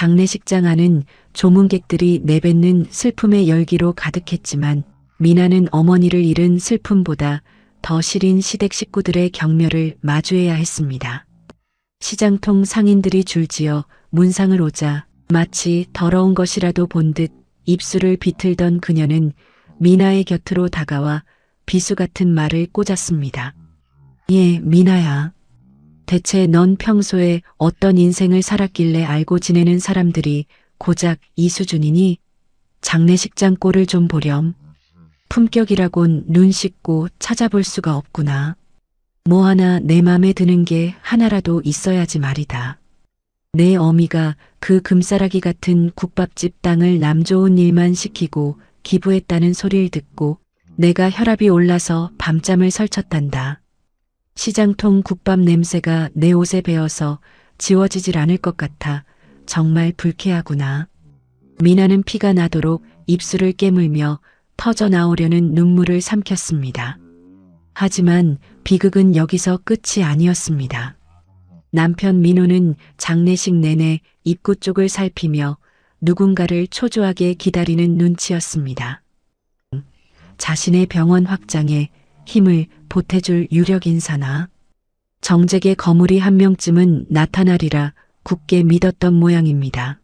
장례식장 안은 조문객들이 내뱉는 슬픔의 열기로 가득했지만 미나는 어머니를 잃은 슬픔보다 더 시린 시댁 식구들의 경멸을 마주해야 했습니다. 시장통 상인들이 줄지어 문상을 오자 마치 더러운 것이라도 본 듯 입술을 비틀던 그녀는 미나의 곁으로 다가와 비수 같은 말을 꽂았습니다. 예, 미나야. 대체 넌 평소에 어떤 인생을 살았길래 알고 지내는 사람들이 고작 이 수준이니? 장례식장 꼴을 좀 보렴. 품격이라곤 눈 씻고 찾아볼 수가 없구나. 뭐 하나 내 맘에 드는 게 하나라도 있어야지 말이다. 내 어미가 그 금싸라기 같은 국밥집 땅을 남 좋은 일만 시키고 기부했다는 소리를 듣고 내가 혈압이 올라서 밤잠을 설쳤단다. 시장통 국밥 냄새가 내 옷에 배어서 지워지질 않을 것 같아 정말 불쾌하구나. 미나는 피가 나도록 입술을 깨물며 터져 나오려는 눈물을 삼켰습니다. 하지만 비극은 여기서 끝이 아니었습니다. 남편 민호는 장례식 내내 입구 쪽을 살피며 누군가를 초조하게 기다리는 눈치였습니다. 자신의 병원 확장에 힘을 보태줄 유력 인사나 정재계 거물이 한 명쯤은 나타나리라 굳게 믿었던 모양입니다.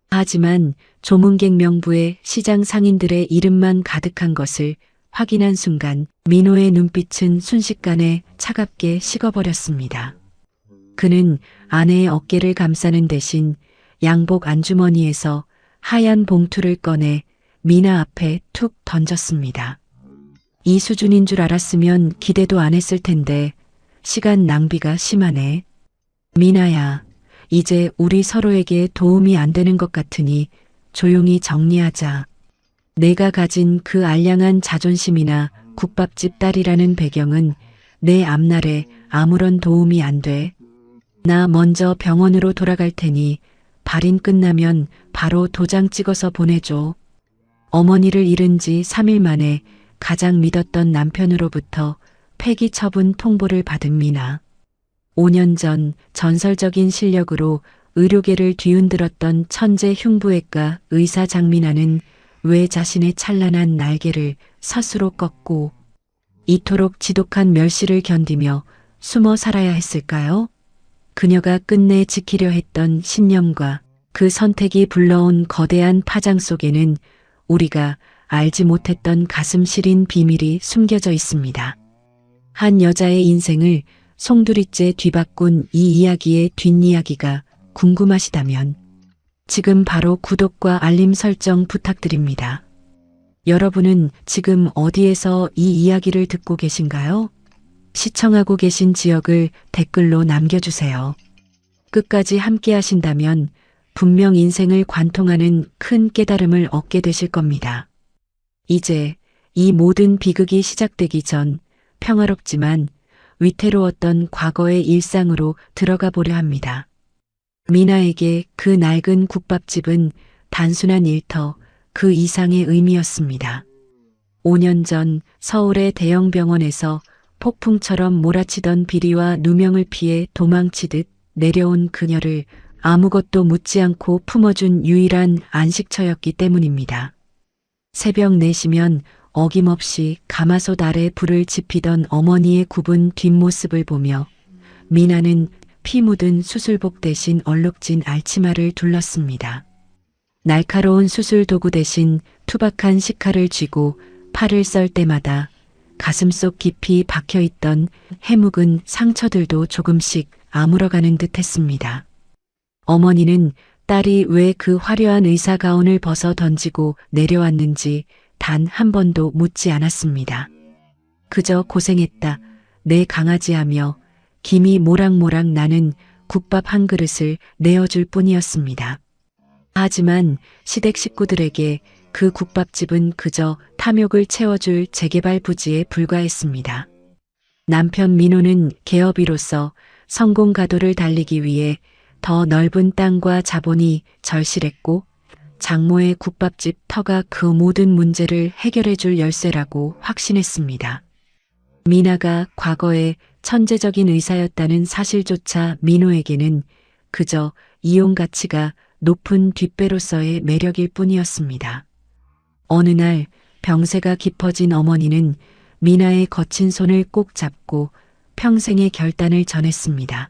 하지만 조문객 명부에 시장 상인들의 이름만 가득한 것을 확인한 순간 민호의 눈빛은 순식간에 차갑게 식어버렸습니다. 그는 아내의 어깨를 감싸는 대신 양복 안주머니에서 하얀 봉투를 꺼내 미나 앞에 툭 던졌습니다. 이 수준인 줄 알았으면 기대도 안 했을 텐데 시간 낭비가 심하네. 미나야, 이제 우리 서로에게 도움이 안 되는 것 같으니 조용히 정리하자. 내가 가진 그 알량한 자존심이나 국밥집 딸이라는 배경은 내 앞날에 아무런 도움이 안 돼. 나 먼저 병원으로 돌아갈 테니 발인 끝나면 바로 도장 찍어서 보내줘. 어머니를 잃은 지 3일 만에 가장 믿었던 남편으로부터 폐기 처분 통보를 받은 미나. 5년 전 전설적인 실력으로 의료계를 뒤흔들었던 천재 흉부외과 의사 장미나는 왜 자신의 찬란한 날개를 스스로 꺾고 이토록 지독한 멸시를 견디며 숨어 살아야 했을까요? 그녀가 끝내 지키려 했던 신념과 그 선택이 불러온 거대한 파장 속에는 우리가 알지 못했던 가슴 시린 비밀이 숨겨져 있습니다. 한 여자의 인생을 송두리째 뒤바꾼 이 이야기의 뒷이야기가 궁금하시다면 지금 바로 구독과 알림 설정 부탁드립니다. 여러분은 지금 어디에서 이 이야기를 듣고 계신가요? 시청하고 계신 지역을 댓글로 남겨주세요. 끝까지 함께 하신다면 분명 인생을 관통하는 큰 깨달음을 얻게 되실 겁니다. 이제 이 모든 비극이 시작되기 전 평화롭지만 위태로웠던 과거의 일상으로 들어가 보려 합니다. 미나에게 그 낡은 국밥집은 단순한 일터 그 이상의 의미였습니다. 5년 전 서울의 대형 병원에서 폭풍처럼 몰아치던 비리와 누명을 피해 도망치듯 내려온 그녀를 아무것도 묻지 않고 품어준 유일한 안식처였기 때문입니다. 새벽 4시면 어김없이 가마솥 아래 불을 지피던 어머니의 굽은 뒷모습을 보며 미나는 피 묻은 수술복 대신 얼룩진 알치마를 둘렀습니다. 날카로운 수술 도구 대신 투박한 식칼을 쥐고 팔을 썰 때마다 가슴속 깊이 박혀있던 해묵은 상처들도 조금씩 아물어가는 듯 했습니다. 어머니는 딸이 왜 그 화려한 의사 가운을 벗어 던지고 내려왔는지 단 한 번도 묻지 않았습니다. 그저 고생했다, 내 강아지 하며 김이 모락모락 나는 국밥 한 그릇을 내어줄 뿐이었습니다. 하지만 시댁 식구들에게 그 국밥집은 그저 탐욕을 채워줄 재개발 부지에 불과했습니다. 남편 민호는 개업이로서 성공 가도를 달리기 위해 더 넓은 땅과 자본이 절실했고 장모의 국밥집 터가 그 모든 문제를 해결해 줄 열쇠라고 확신했습니다. 미나가 과거에 천재적인 의사였다는 사실조차 민호에게는 그저 이용 가치가 높은 뒷배로서의 매력일 뿐이었습니다. 어느 날 병세가 깊어진 어머니는 미나의 거친 손을 꼭 잡고 평생의 결단을 전했습니다.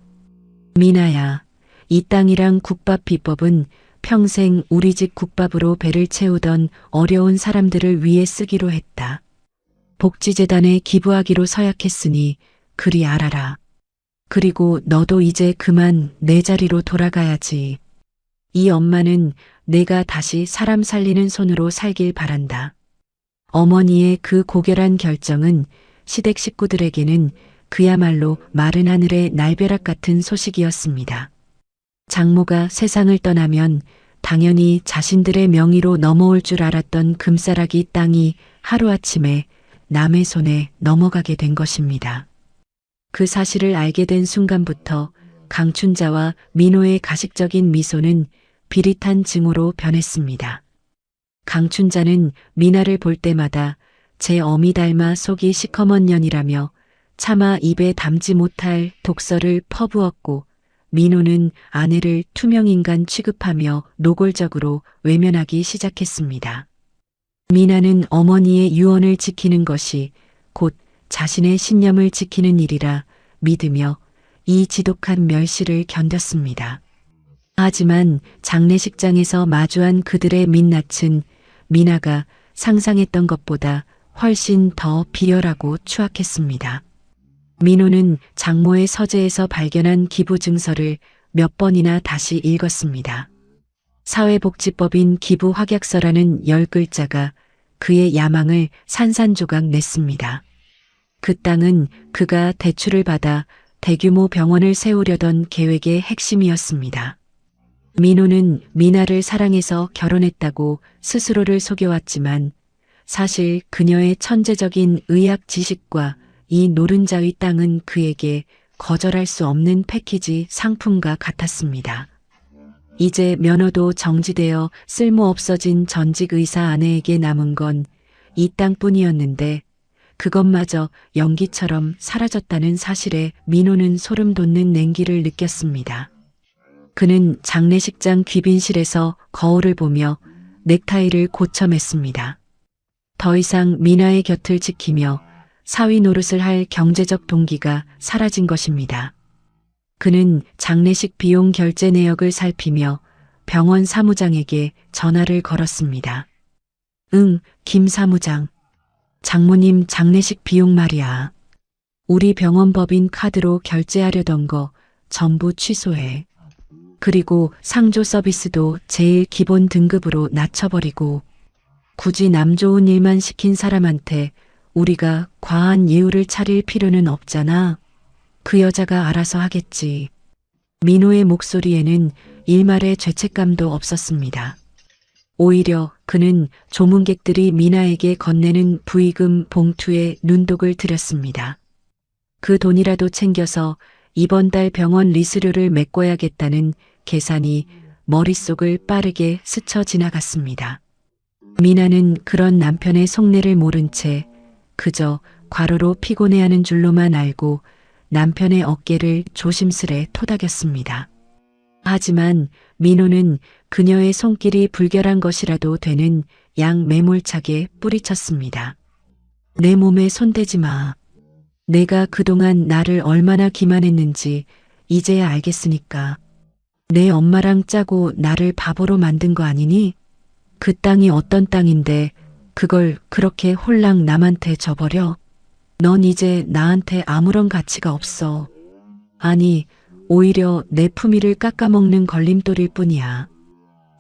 미나야, 이 땅이랑 국밥 비법은 평생 우리 집 국밥으로 배를 채우던 어려운 사람들을 위해 쓰기로 했다. 복지재단에 기부하기로 서약했으니 그리 알아라. 그리고 너도 이제 그만 내 자리로 돌아가야지. 이 엄마는 내가 다시 사람 살리는 손으로 살길 바란다. 어머니의 그 고결한 결정은 시댁 식구들에게는 그야말로 마른 하늘의 날벼락 같은 소식이었습니다. 장모가 세상을 떠나면 당연히 자신들의 명의로 넘어올 줄 알았던 금싸라기 땅이 하루아침에 남의 손에 넘어가게 된 것입니다. 그 사실을 알게 된 순간부터 강춘자와 민호의 가식적인 미소는 비릿한 증오로 변했습니다. 강춘자는 미나를 볼 때마다 제 어미 닮아 속이 시커먼 년이라며 차마 입에 담지 못할 독설을 퍼부었고, 민호는 아내를 투명인간 취급하며 노골적으로 외면하기 시작했습니다. 미나는 어머니의 유언을 지키는 것이 곧 자신의 신념을 지키는 일이라 믿으며 이 지독한 멸시를 견뎠습니다. 하지만 장례식장에서 마주한 그들의 민낯은 미나가 상상했던 것보다 훨씬 더 비열하고 추악했습니다. 민호는 장모의 서재에서 발견한 기부 증서를 몇 번이나 다시 읽었습니다. 사회복지법인 기부 확약서라는 10글자가 그의 야망을 산산조각 냈습니다. 그 땅은 그가 대출을 받아 대규모 병원을 세우려던 계획의 핵심이었습니다. 민호는 미나를 사랑해서 결혼했다고 스스로를 속여왔지만 사실 그녀의 천재적인 의학 지식과 이 노른자의 땅은 그에게 거절할 수 없는 패키지 상품과 같았습니다. 이제 면허도 정지되어 쓸모없어진 전직 의사 아내에게 남은 건 이 땅뿐이었는데 그것마저 연기처럼 사라졌다는 사실에 민호는 소름 돋는 냉기를 느꼈습니다. 그는 장례식장 귀빈실에서 거울을 보며 넥타이를 고쳐맸습니다. 더 이상 미나의 곁을 지키며 사위 노릇을 할 경제적 동기가 사라진 것입니다. 그는 장례식 비용 결제 내역을 살피며 병원 사무장에게 전화를 걸었습니다. 응, 김 사무장. 장모님 장례식 비용 말이야. 우리 병원 법인 카드로 결제하려던 거 전부 취소해. 그리고 상조 서비스도 제일 기본 등급으로 낮춰버리고 굳이 남 좋은 일만 시킨 사람한테 우리가 과한 예우를 차릴 필요는 없잖아. 그 여자가 알아서 하겠지. 민호의 목소리에는 일말의 죄책감도 없었습니다. 오히려 그는 조문객들이 미나에게 건네는 부의금 봉투에 눈독을 들였습니다. 그 돈이라도 챙겨서 이번 달 병원 리수료를 메꿔야겠다는 계산이 머릿속을 빠르게 스쳐 지나갔습니다. 미나는 그런 남편의 속내를 모른 채 그저 과로로 피곤해하는 줄로만 알고 남편의 어깨를 조심스레 토닥였습니다. 하지만 민호는 그녀의 손길이 불결한 것이라도 되는 양 매몰차게 뿌리쳤습니다. 내 몸에 손대지 마. 내가 그동안 나를 얼마나 기만했는지 이제야 알겠으니까. 내 엄마랑 짜고 나를 바보로 만든 거 아니니? 그 땅이 어떤 땅인데 그걸 그렇게 홀랑 남한테 줘버려? 넌 이제 나한테 아무런 가치가 없어. 아니, 오히려 내 품위를 깎아먹는 걸림돌일 뿐이야.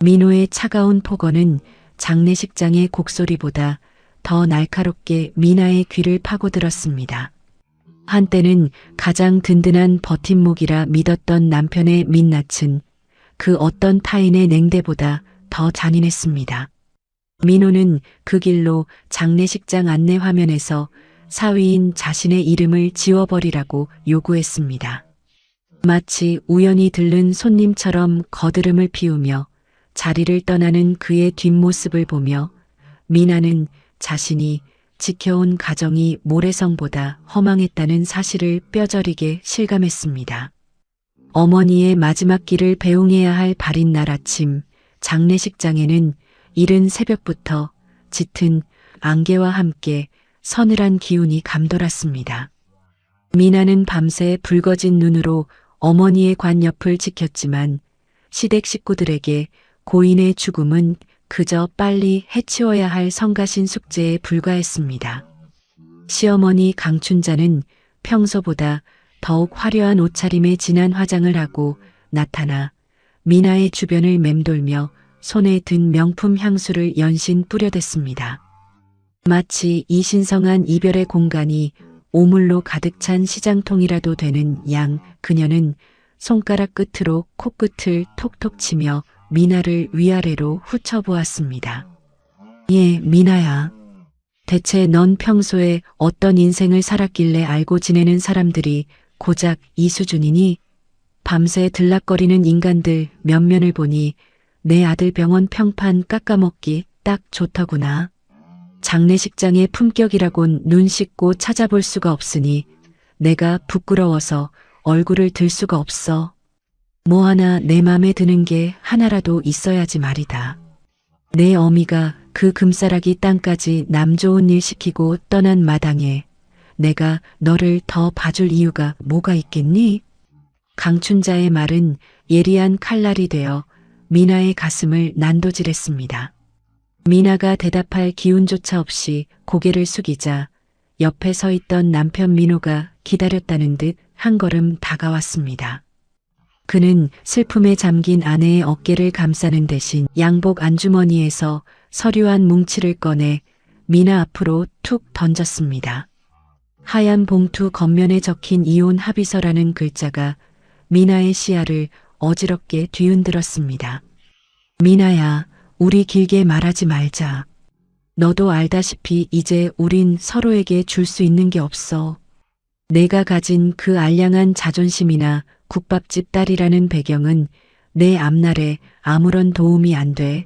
민호의 차가운 폭언은 장례식장의 곡소리보다 더 날카롭게 미나의 귀를 파고들었습니다. 한때는 가장 든든한 버팀목이라 믿었던 남편의 민낯은 그 어떤 타인의 냉대보다 더 잔인했습니다. 민호는 그 길로 장례식장 안내 화면에서 사위인 자신의 이름을 지워버리라고 요구했습니다. 마치 우연히 들른 손님처럼 거드름을 피우며 자리를 떠나는 그의 뒷모습을 보며 미나는 자신이 지켜온 가정이 모래성보다 허망했다는 사실을 뼈저리게 실감했습니다. 어머니의 마지막 길을 배웅해야 할 발인 날 아침, 장례식장에는 이른 새벽부터 짙은 안개와 함께 서늘한 기운이 감돌았습니다. 미나는 밤새 붉어진 눈으로 어머니의 관 옆을 지켰지만 시댁 식구들에게 고인의 죽음은 그저 빨리 해치워야 할 성가신 숙제에 불과했습니다. 시어머니 강춘자는 평소보다 더욱 화려한 옷차림에 진한 화장을 하고 나타나 미나의 주변을 맴돌며 손에 든 명품 향수를 연신 뿌려댔습니다. 마치 이 신성한 이별의 공간이 오물로 가득 찬 시장통이라도 되는 양 그녀는 손가락 끝으로 코끝을 톡톡 치며 미나를 위아래로 훑어보았습니다. 예, 미나야. 대체 넌 평소에 어떤 인생을 살았길래 알고 지내는 사람들이 고작 이 수준이니? 밤새 들락거리는 인간들 면면을 보니 내 아들 병원 평판 깎아먹기 딱 좋더구나. 장례식장의 품격이라곤 눈 씻고 찾아볼 수가 없으니 내가 부끄러워서 얼굴을 들 수가 없어. 뭐 하나 내 맘에 드는 게 하나라도 있어야지 말이다. 내 어미가 그 금싸라기 땅까지 남 좋은 일 시키고 떠난 마당에 내가 너를 더 봐줄 이유가 뭐가 있겠니? 강춘자의 말은 예리한 칼날이 되어 미나의 가슴을 난도질했습니다. 미나가 대답할 기운조차 없이 고개를 숙이자 옆에 서 있던 남편 민호가 기다렸다는 듯 한 걸음 다가왔습니다. 그는 슬픔에 잠긴 아내의 어깨를 감싸는 대신 양복 안주머니에서 서류 한 뭉치를 꺼내 미나 앞으로 툭 던졌습니다. 하얀 봉투 겉면에 적힌 이혼 합의서라는 글자가 미나의 시야를 어지럽게 뒤흔들었습니다. 미나야, 우리 길게 말하지 말자. 너도 알다시피 이제 우린 서로에게 줄 수 있는 게 없어. 내가 가진 그 알량한 자존심이나 국밥집 딸이라는 배경은 내 앞날에 아무런 도움이 안 돼.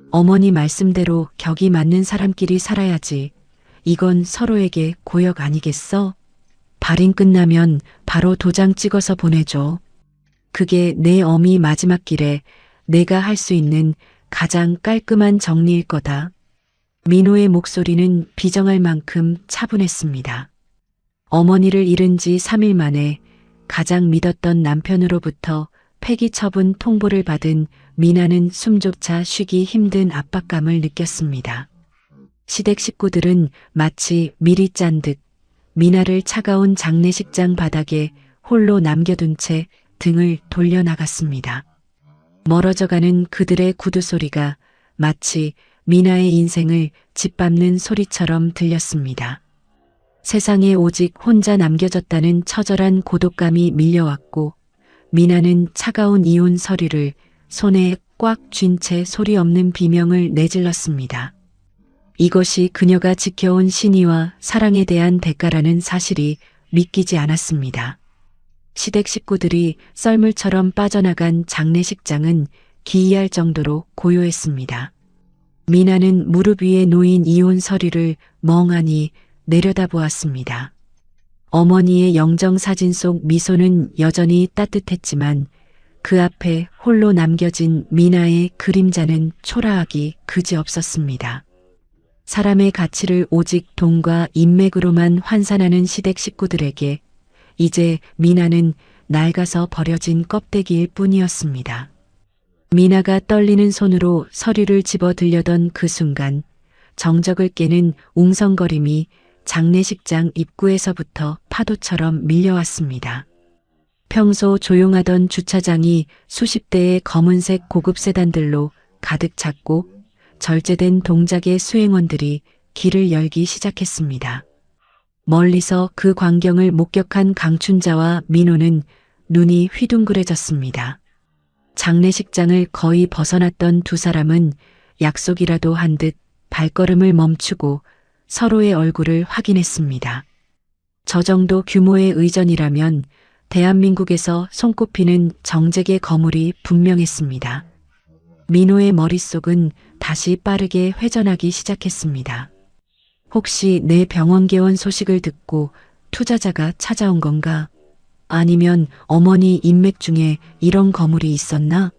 어머니 말씀대로 격이 맞는 사람끼리 살아야지. 이건 서로에게 고역 아니겠어? 발인 끝나면 바로 도장 찍어서 보내줘. 그게 내 어미 마지막 길에 내가 할 수 있는 가장 깔끔한 정리일 거다. 민호의 목소리는 비정할 만큼 차분했습니다. 어머니를 잃은 지 3일 만에 가장 믿었던 남편으로부터 폐기 처분 통보를 받은 미나는 숨조차 쉬기 힘든 압박감을 느꼈습니다. 시댁 식구들은 마치 미리 짠 듯 미나를 차가운 장례식장 바닥에 홀로 남겨둔 채 등을 돌려나갔습니다. 멀어져가는 그들의 구두 소리가 마치 미나의 인생을 짓밟는 소리처럼 들렸습니다. 세상에 오직 혼자 남겨졌다는 처절한 고독감이 밀려왔고 미나는 차가운 이혼 서류를 손에 꽉 쥔 채 소리 없는 비명을 내질렀습니다. 이것이 그녀가 지켜온 신의와 사랑에 대한 대가라는 사실이 믿기지 않았습니다. 시댁 식구들이 썰물처럼 빠져나간 장례식장은 기이할 정도로 고요했습니다. 미나는 무릎 위에 놓인 이혼 서류를 멍하니 내려다보았습니다. 어머니의 영정사진 속 미소는 여전히 따뜻했지만 그 앞에 홀로 남겨진 미나의 그림자는 초라하기 그지없었습니다. 사람의 가치를 오직 돈과 인맥으로만 환산하는 시댁 식구들에게 이제 미나는 낡아서 버려진 껍데기일 뿐이었습니다. 미나가 떨리는 손으로 서류를 집어 들려던 그 순간 정적을 깨는 웅성거림이 장례식장 입구에서부터 파도처럼 밀려왔습니다. 평소 조용하던 주차장이 수십 대의 검은색 고급 세단들로 가득 찼고 절제된 동작의 수행원들이 길을 열기 시작했습니다. 멀리서 그 광경을 목격한 강춘자와 민호는 눈이 휘둥그레졌습니다. 장례식장을 거의 벗어났던 두 사람은 약속이라도 한 듯 발걸음을 멈추고 서로의 얼굴을 확인했습니다. 저 정도 규모의 의전이라면 대한민국에서 손꼽히는 정재계 거물이 분명했습니다. 민호의 머릿속은 다시 빠르게 회전하기 시작했습니다. 혹시 내 병원 개원 소식을 듣고 투자자가 찾아온 건가? 아니면 어머니 인맥 중에 이런 거물이 있었나?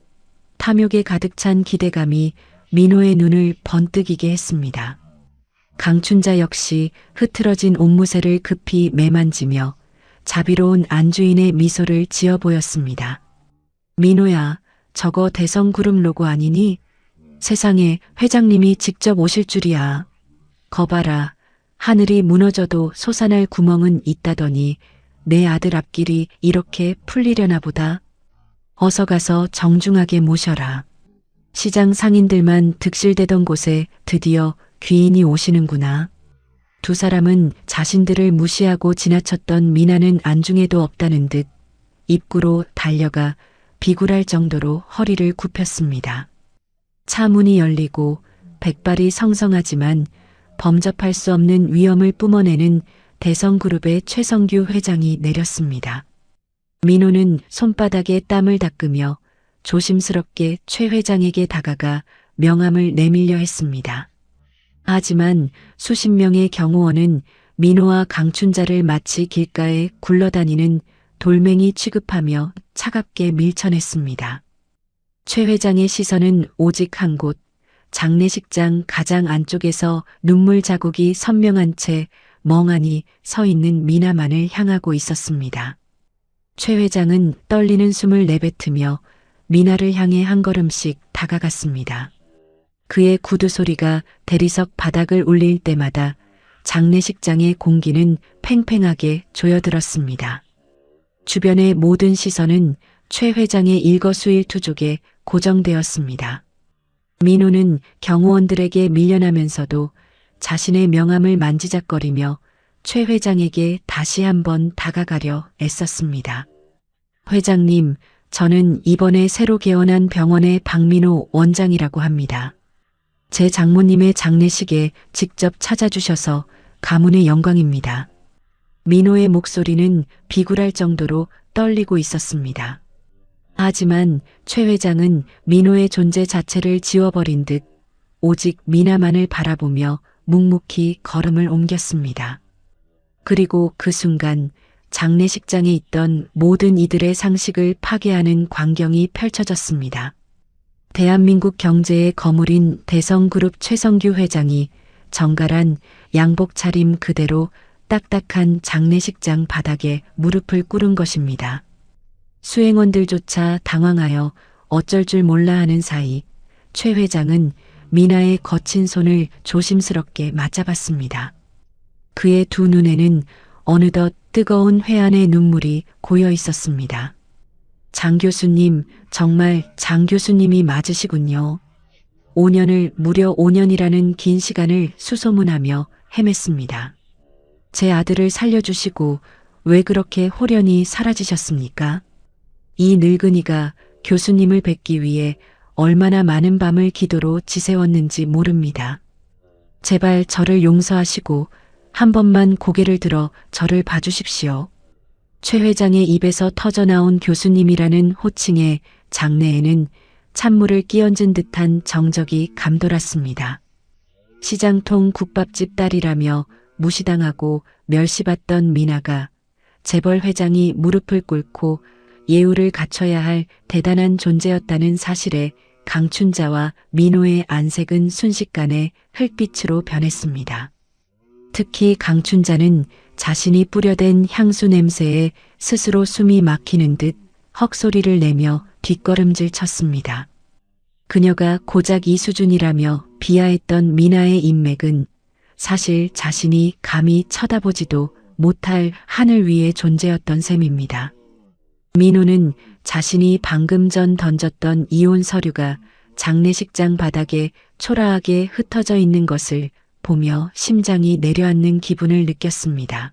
탐욕에 가득 찬 기대감이 민호의 눈을 번뜩이게 했습니다. 강춘자 역시 흐트러진 옷무새를 급히 매만지며 자비로운 안주인의 미소를 지어 보였습니다. 민호야, 저거 대성그룹 로고 아니니? 세상에 회장님이 직접 오실 줄이야. 거봐라, 하늘이 무너져도 솟아날 구멍은 있다더니 내 아들 앞길이 이렇게 풀리려나 보다. 어서 가서 정중하게 모셔라. 시장 상인들만 득실대던 곳에 드디어 귀인이 오시는구나. 두 사람은 자신들을 무시하고 지나쳤던 미나는 안중에도 없다는 듯 입구로 달려가 비굴할 정도로 허리를 굽혔습니다. 차 문이 열리고 백발이 성성하지만 범접할 수 없는 위엄을 뿜어내는 대성그룹의 최성규 회장이 내렸습니다. 민호는 손바닥에 땀을 닦으며 조심스럽게 최 회장에게 다가가 명함을 내밀려 했습니다. 하지만 수십 명의 경호원은 민호와 강춘자를 마치 길가에 굴러다니는 돌멩이 취급하며 차갑게 밀쳐냈습니다. 최 회장의 시선은 오직 한 곳, 장례식장 가장 안쪽에서 눈물 자국이 선명한 채 멍하니 서 있는 미나만을 향하고 있었습니다. 최 회장은 떨리는 숨을 내뱉으며 미나를 향해 한 걸음씩 다가갔습니다. 그의 구두 소리가 대리석 바닥을 울릴 때마다 장례식장의 공기는 팽팽하게 조여들었습니다. 주변의 모든 시선은 최 회장의 일거수일투족에 고정되었습니다. 민호는 경호원들에게 밀려나면서도 자신의 명함을 만지작거리며 최 회장에게 다시 한번 다가가려 애썼습니다. 회장님, 저는 이번에 새로 개원한 병원의 박민호 원장이라고 합니다. 제 장모님의 장례식에 직접 찾아주셔서 가문의 영광입니다. 민호의 목소리는 비굴할 정도로 떨리고 있었습니다. 하지만 최 회장은 민호의 존재 자체를 지워버린 듯 오직 미나만을 바라보며 묵묵히 걸음을 옮겼습니다. 그리고 그 순간 장례식장에 있던 모든 이들의 상식을 파괴하는 광경이 펼쳐졌습니다. 대한민국 경제의 거물인 대성그룹 최성규 회장이 정갈한 양복 차림 그대로 딱딱한 장례식장 바닥에 무릎을 꿇은 것입니다. 수행원들조차 당황하여 어쩔 줄 몰라 하는 사이 최 회장은 미나의 거친 손을 조심스럽게 맞잡았습니다. 그의 두 눈에는 어느덧 뜨거운 회한의 눈물이 고여 있었습니다. 장 교수님, 정말 장 교수님이 맞으시군요. 5년을 무려 5년이라는 긴 시간을 수소문하며 헤맸습니다. 제 아들을 살려주시고 왜 그렇게 홀연히 사라지셨습니까? 이 늙은이가 교수님을 뵙기 위해 얼마나 많은 밤을 기도로 지새웠는지 모릅니다. 제발 저를 용서하시고 한 번만 고개를 들어 저를 봐주십시오. 최 회장의 입에서 터져나온 교수님이라는 호칭에 장내에는 찬물을 끼얹은 듯한 정적이 감돌았습니다. 시장통 국밥집 딸이라며 무시당하고 멸시받던 미나가 재벌 회장이 무릎을 꿇고 예우를 갖춰야 할 대단한 존재였다는 사실에 강춘자와 민호의 안색은 순식간에 흙빛으로 변했습니다. 특히 강춘자는 자신이 뿌려댄 향수 냄새에 스스로 숨이 막히는 듯 헉소리를 내며 뒷걸음질 쳤습니다. 그녀가 고작 이 수준이라며 비하했던 미나의 인맥은 사실 자신이 감히 쳐다보지도 못할 하늘 위의 존재였던 셈입니다. 민호는 자신이 방금 전 던졌던 이혼 서류가 장례식장 바닥에 초라하게 흩어져 있는 것을 보며 심장이 내려앉는 기분을 느꼈습니다.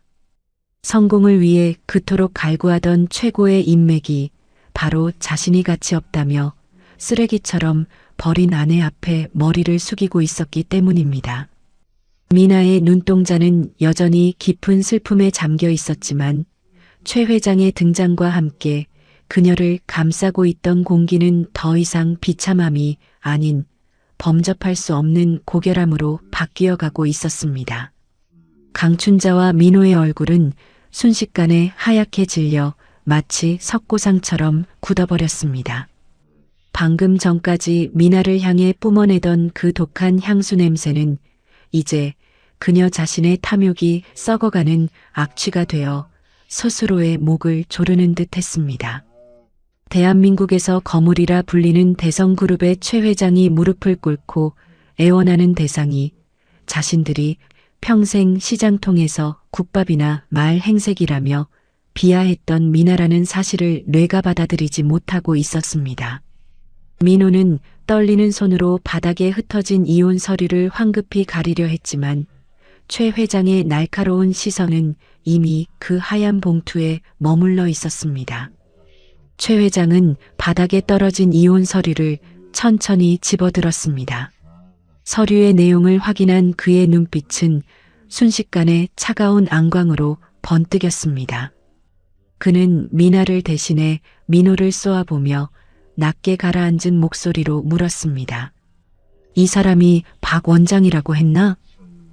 성공을 위해 그토록 갈구하던 최고의 인맥이 바로 자신이 가치 없다며 쓰레기처럼 버린 아내 앞에 머리를 숙이고 있었기 때문입니다. 미나의 눈동자는 여전히 깊은 슬픔에 잠겨 있었지만 최 회장의 등장과 함께 그녀를 감싸고 있던 공기는 더 이상 비참함이 아닌 범접할 수 없는 고결함으로 바뀌어 가고 있었습니다. 강춘자와 민호의 얼굴은 순식간에 하얗게 질려 마치 석고상처럼 굳어버렸습니다. 방금 전까지 미나를 향해 뿜어내던 그 독한 향수 냄새는 이제 그녀 자신의 탐욕이 썩어가는 악취가 되어 스스로의 목을 조르는 듯 했습니다. 대한민국에서 거물이라 불리는 대성그룹의 최 회장이 무릎을 꿇고 애원하는 대상이 자신들이 평생 시장통에서 국밥이나 말 행색이라며 비하했던 미나라는 사실을 뇌가 받아들이지 못하고 있었습니다. 민호는 떨리는 손으로 바닥에 흩어진 이혼 서류를 황급히 가리려 했지만 최 회장의 날카로운 시선은 이미 그 하얀 봉투에 머물러 있었습니다. 최 회장은 바닥에 떨어진 이혼 서류를 천천히 집어들었습니다. 서류의 내용을 확인한 그의 눈빛은 순식간에 차가운 안광으로 번뜩였습니다. 그는 미나를 대신해 민호를 쏘아보며 낮게 가라앉은 목소리로 물었습니다. 이 사람이 박 원장이라고 했나?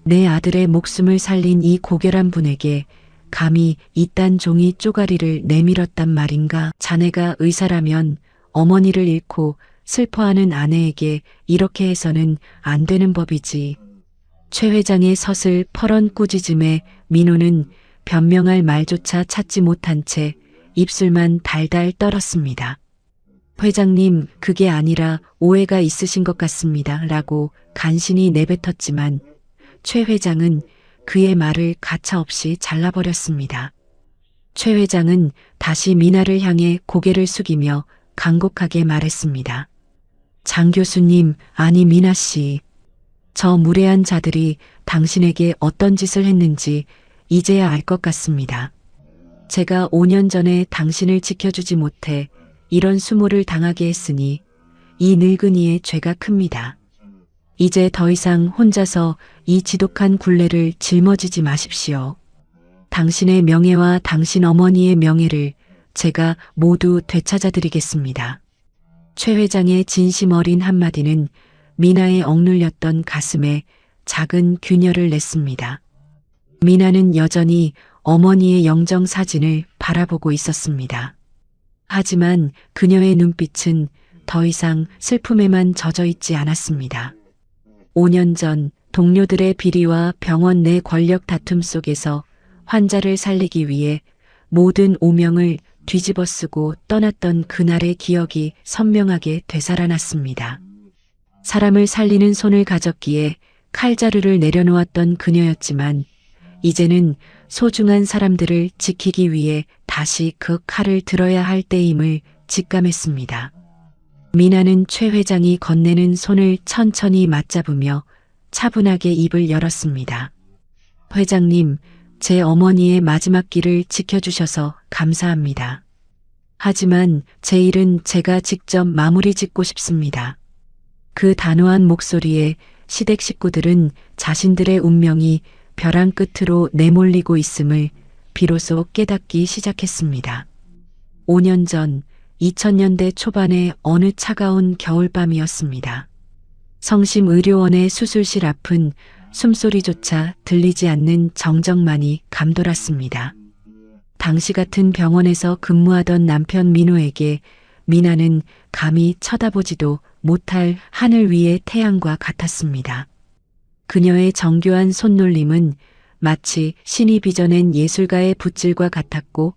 내 아들의 목숨을 살린 이 고결한 분에게 감히 이딴 종이 쪼가리를 내밀었단 말인가? 자네가 의사라면 어머니를 잃고 슬퍼하는 아내에게 이렇게 해서는 안 되는 법이지. 최 회장의 서슬 퍼런 꾸짖음에 민호는 변명할 말조차 찾지 못한 채 입술만 달달 떨었습니다. 회장님, 그게 아니라 오해가 있으신 것 같습니다. 라고 간신히 내뱉었지만 최 회장은 그의 말을 가차없이 잘라버렸습니다. 최 회장은 다시 미나를 향해 고개를 숙이며 간곡하게 말했습니다. 장 교수님, 아니 미나 씨. 저 무례한 자들이 당신에게 어떤 짓을 했는지 이제야 알 것 같습니다. 제가 5년 전에 당신을 지켜주지 못해 이런 수모를 당하게 했으니 이 늙은이의 죄가 큽니다. 이제 더 이상 혼자서 이 지독한 굴레를 짊어지지 마십시오. 당신의 명예와 당신 어머니의 명예를 제가 모두 되찾아드리겠습니다. 최 회장의 진심 어린 한마디는 미나의 억눌렸던 가슴에 작은 균열을 냈습니다. 미나는 여전히 어머니의 영정 사진을 바라보고 있었습니다. 하지만 그녀의 눈빛은 더 이상 슬픔에만 젖어 있지 않았습니다. 5년 전 동료들의 비리와 병원 내 권력 다툼 속에서 환자를 살리기 위해 모든 오명을 뒤집어쓰고 떠났던 그날의 기억이 선명하게 되살아났습니다. 사람을 살리는 손을 가졌기에 칼자루를 내려놓았던 그녀였지만 이제는 소중한 사람들을 지키기 위해 다시 그 칼을 들어야 할 때임을 직감했습니다. 미나는 최 회장이 건네는 손을 천천히 맞잡으며 차분하게 입을 열었습니다. 회장님, 제 어머니의 마지막 길을 지켜주셔서 감사합니다. 하지만 제 일은 제가 직접 마무리 짓고 싶습니다. 그 단호한 목소리에 시댁 식구들은 자신들의 운명이 벼랑 끝으로 내몰리고 있음을 비로소 깨닫기 시작했습니다. 5년 전 2000년대 초반의 어느 차가운 겨울밤이었습니다. 성심의료원의 수술실 앞은 숨소리조차 들리지 않는 정적만이 감돌았습니다. 당시 같은 병원에서 근무하던 남편 민호에게 미나는 감히 쳐다보지도 못할 하늘 위의 태양과 같았습니다. 그녀의 정교한 손놀림은 마치 신이 빚어낸 예술가의 붓질과 같았고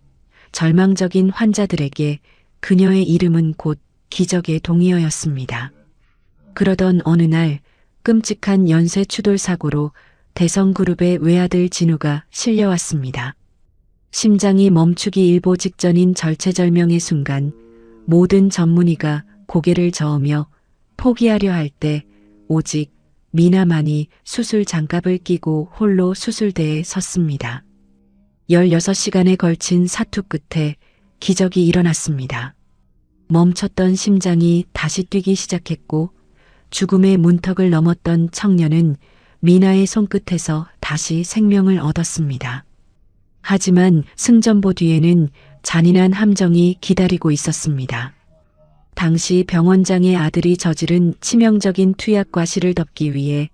절망적인 환자들에게 그녀의 이름은 곧 기적의 동의어였습니다. 그러던 어느 날 끔찍한 연쇄 추돌 사고로 대성그룹의 외아들 진우가 실려왔습니다. 심장이 멈추기 일보 직전인 절체절명의 순간 모든 전문의가 고개를 저으며 포기하려 할 때 오직 미나만이 수술 장갑을 끼고 홀로 수술대에 섰습니다. 16시간에 걸친 사투 끝에 기적이 일어났습니다. 멈췄던 심장이 다시 뛰기 시작했고 죽음의 문턱을 넘었던 청년은 미나의 손끝에서 다시 생명을 얻었습니다. 하지만 승전보 뒤에는 잔인한 함정이 기다리고 있었습니다. 당시 병원장의 아들이 저지른 치명적인 투약 과실을 덮기 위해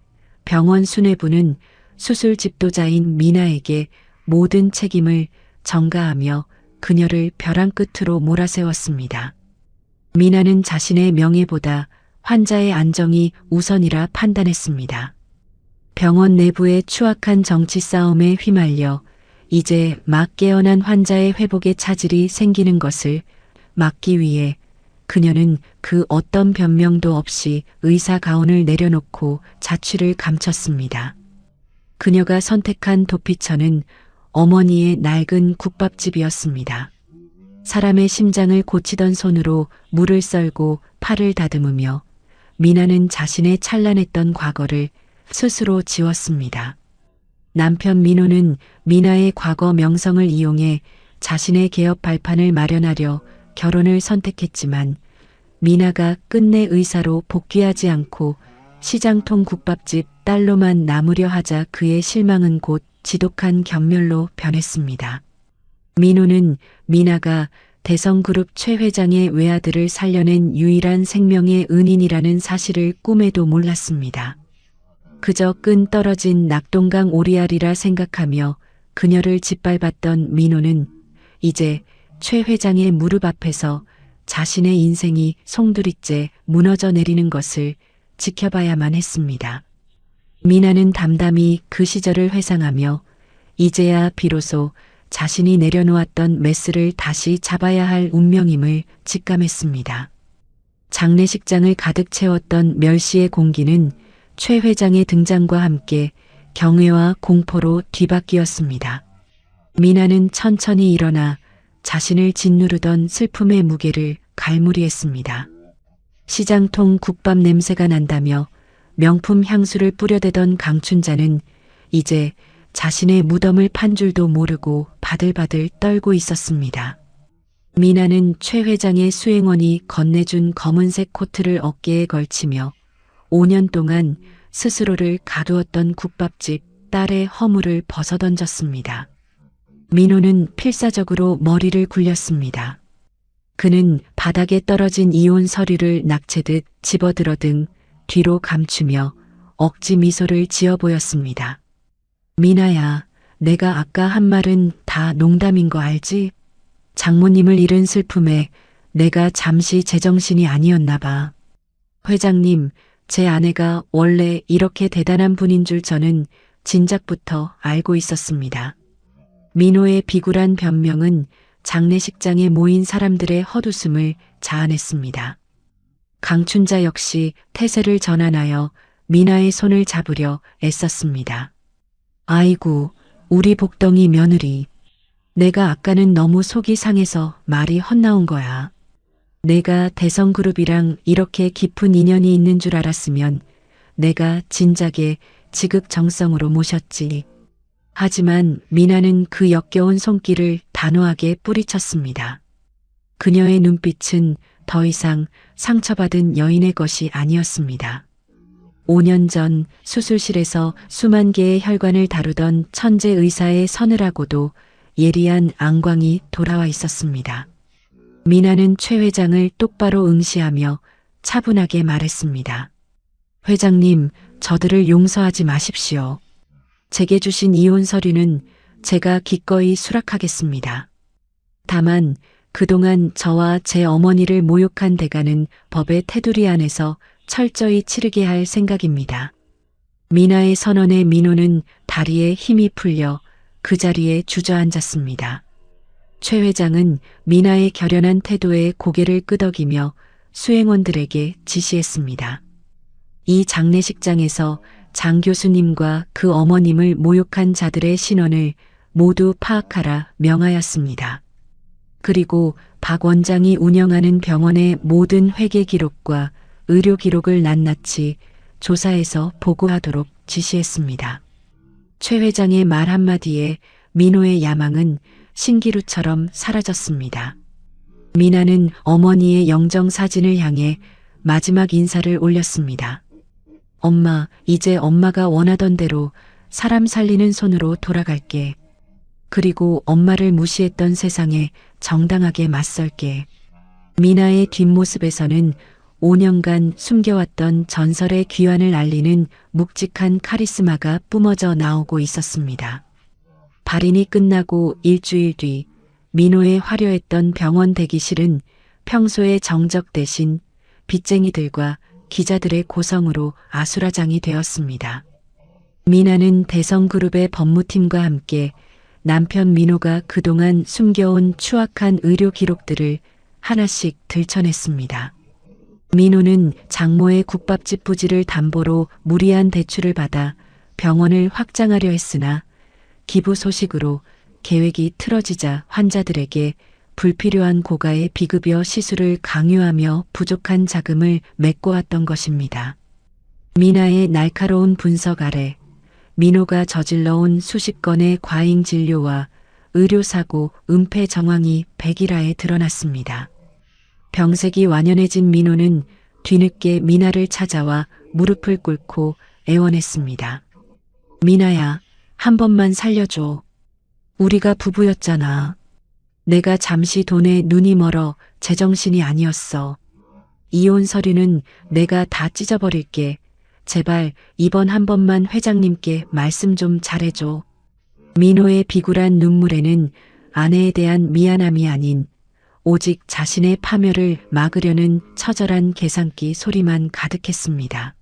병원 수뇌부는 수술 집도자인 미나에게 모든 책임을 전가하며 그녀를 벼랑 끝으로 몰아세웠습니다. 미나는 자신의 명예보다 환자의 안정이 우선이라 판단했습니다. 병원 내부의 추악한 정치 싸움에 휘말려 이제 막 깨어난 환자의 회복에 차질이 생기는 것을 막기 위해 그녀는 그 어떤 변명도 없이 의사 가운을 내려놓고 자취를 감췄습니다. 그녀가 선택한 도피처는 어머니의 낡은 국밥집이었습니다. 사람의 심장을 고치던 손으로 물을 썰고 팔을 다듬으며 미나는 자신의 찬란했던 과거를 스스로 지웠습니다. 남편 민호는 미나의 과거 명성을 이용해 자신의 개업 발판을 마련하려 결혼을 선택했지만 미나가 끝내 의사로 복귀하지 않고 시장통 국밥집 딸로만 남으려 하자 그의 실망은 곧 지독한 경멸로 변했습니다. 민호는 미나가 대성그룹 최 회장의 외아들을 살려낸 유일한 생명의 은인이라는 사실을 꿈에도 몰랐습니다. 그저 끈 떨어진 낙동강 오리알이라 생각하며 그녀를 짓밟았던 민호는 이제 최 회장의 무릎 앞에서 자신의 인생이 송두리째 무너져 내리는 것을 지켜봐야만 했습니다. 미나는 담담히 그 시절을 회상하며 이제야 비로소 자신이 내려놓았던 메스를 다시 잡아야 할 운명임을 직감했습니다. 장례식장을 가득 채웠던 멸시의 공기는 최 회장의 등장과 함께 경외와 공포로 뒤바뀌었습니다. 미나는 천천히 일어나 자신을 짓누르던 슬픔의 무게를 갈무리했습니다. 시장통 국밥 냄새가 난다며 명품 향수를 뿌려대던 강춘자는 이제 자신의 무덤을 판 줄도 모르고 바들바들 떨고 있었습니다. 미나는 최 회장의 수행원이 건네준 검은색 코트를 어깨에 걸치며 5년 동안 스스로를 가두었던 국밥집 딸의 허물을 벗어던졌습니다. 민호는 필사적으로 머리를 굴렸습니다. 그는 바닥에 떨어진 이혼 서류를 낙채듯 집어들어 등 뒤로 감추며 억지 미소를 지어 보였습니다. 미나야, 내가 아까 한 말은 다 농담인 거 알지? 장모님을 잃은 슬픔에 내가 잠시 제정신이 아니었나 봐. 회장님, 제 아내가 원래 이렇게 대단한 분인 줄 저는 진작부터 알고 있었습니다. 민호의 비굴한 변명은 장례식장에 모인 사람들의 헛웃음을 자아냈습니다. 강춘자 역시 태세를 전환하여 미나의 손을 잡으려 애썼습니다. 아이고, 우리 복덩이 며느리. 내가 아까는 너무 속이 상해서 말이 헛나온 거야. 내가 대성그룹이랑 이렇게 깊은 인연이 있는 줄 알았으면 내가 진작에 지극정성으로 모셨지. 하지만 미나는 그 역겨운 손길을 단호하게 뿌리쳤습니다. 그녀의 눈빛은 더 이상 상처받은 여인의 것이 아니었습니다. 5년 전 수술실에서 수만 개의 혈관을 다루던 천재 의사의 서늘하고도 예리한 안광이 돌아와 있었습니다. 미나는 최 회장을 똑바로 응시하며 차분하게 말했습니다. 회장님, 저들을 용서하지 마십시오. 제게 주신 이혼 서류는 제가 기꺼이 수락하겠습니다. 다만 그동안 저와 제 어머니를 모욕한 대가는 법의 테두리 안에서 철저히 치르게 할 생각입니다. 미나의 선언에 민호는 다리에 힘이 풀려 그 자리에 주저앉았습니다. 최 회장은 미나의 결연한 태도에 고개를 끄덕이며 수행원들에게 지시했습니다. 이 장례식장에서 장 교수님과 그 어머님을 모욕한 자들의 신원을 모두 파악하라 명하였습니다. 그리고 박 원장이 운영하는 병원의 모든 회계 기록과 의료 기록을 낱낱이 조사해서 보고하도록 지시했습니다. 최 회장의 말 한마디에 민호의 야망은 신기루처럼 사라졌습니다. 미나는 어머니의 영정 사진을 향해 마지막 인사를 올렸습니다. 엄마, 이제 엄마가 원하던 대로 사람 살리는 손으로 돌아갈게. 그리고 엄마를 무시했던 세상에 정당하게 맞설게. 미나의 뒷모습에서는 5년간 숨겨왔던 전설의 귀환을 알리는 묵직한 카리스마가 뿜어져 나오고 있었습니다. 발인이 끝나고 일주일 뒤 민호의 화려했던 병원 대기실은 평소의 정적 대신 빚쟁이들과 기자들의 고성으로 아수라장이 되었습니다. 미나는 대성그룹의 법무팀과 함께 남편 민호가 그동안 숨겨온 추악한 의료 기록들을 하나씩 들춰냈습니다. 민호는 장모의 국밥집 부지를 담보로 무리한 대출을 받아 병원을 확장하려 했으나 기부 소식으로 계획이 틀어지자 환자들에게 불필요한 고가의 비급여 시술을 강요하며 부족한 자금을 메꿔왔던 것입니다. 미나의 날카로운 분석 아래 민호가 저질러온 수십 건의 과잉 진료와 의료사고, 은폐 정황이 백일하에 드러났습니다. 병색이 완연해진 민호는 뒤늦게 미나를 찾아와 무릎을 꿇고 애원했습니다. 미나야, 한 번만 살려줘. 우리가 부부였잖아. 내가 잠시 돈에 눈이 멀어 제정신이 아니었어. 이혼 서류는 내가 다 찢어버릴게. 제발 이번 한 번만 회장님께 말씀 좀 잘해줘. 민호의 비굴한 눈물에는 아내에 대한 미안함이 아닌 오직 자신의 파멸을 막으려는 처절한 계산기 소리만 가득했습니다.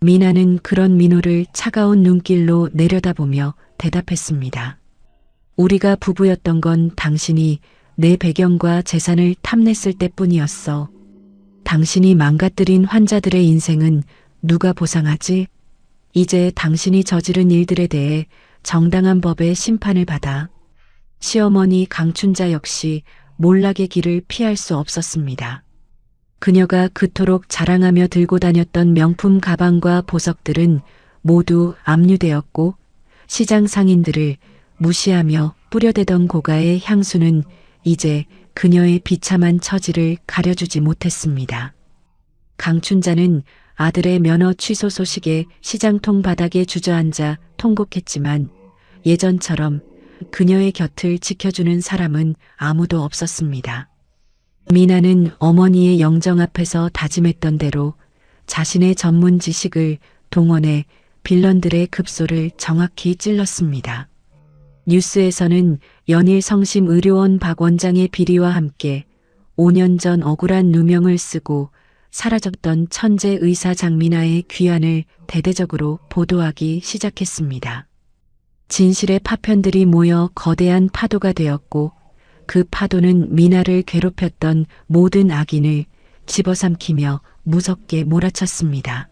미나는 그런 민호를 차가운 눈길로 내려다보며 대답했습니다. 우리가 부부였던 건 당신이 내 배경과 재산을 탐냈을 때뿐이었어. 당신이 망가뜨린 환자들의 인생은 누가 보상하지? 이제 당신이 저지른 일들에 대해 정당한 법의 심판을 받아. 시어머니 강춘자 역시 몰락의 길을 피할 수 없었습니다. 그녀가 그토록 자랑하며 들고 다녔던 명품 가방과 보석들은 모두 압류되었고 시장 상인들을 무시하며 뿌려대던 고가의 향수는 이제 그녀의 비참한 처지를 가려주지 못했습니다. 강춘자는 아들의 면허 취소 소식에 시장통 바닥에 주저앉아 통곡했지만 예전처럼 그녀의 곁을 지켜주는 사람은 아무도 없었습니다. 미나는 어머니의 영정 앞에서 다짐했던 대로 자신의 전문 지식을 동원해 빌런들의 급소를 정확히 찔렀습니다. 뉴스에서는 연일 성심 의료원 박 원장의 비리와 함께 5년 전 억울한 누명을 쓰고 사라졌던 천재 의사 장미나의 귀환을 대대적으로 보도하기 시작했습니다. 진실의 파편들이 모여 거대한 파도가 되었고 그 파도는 미나를 괴롭혔던 모든 악인을 집어삼키며 무섭게 몰아쳤습니다.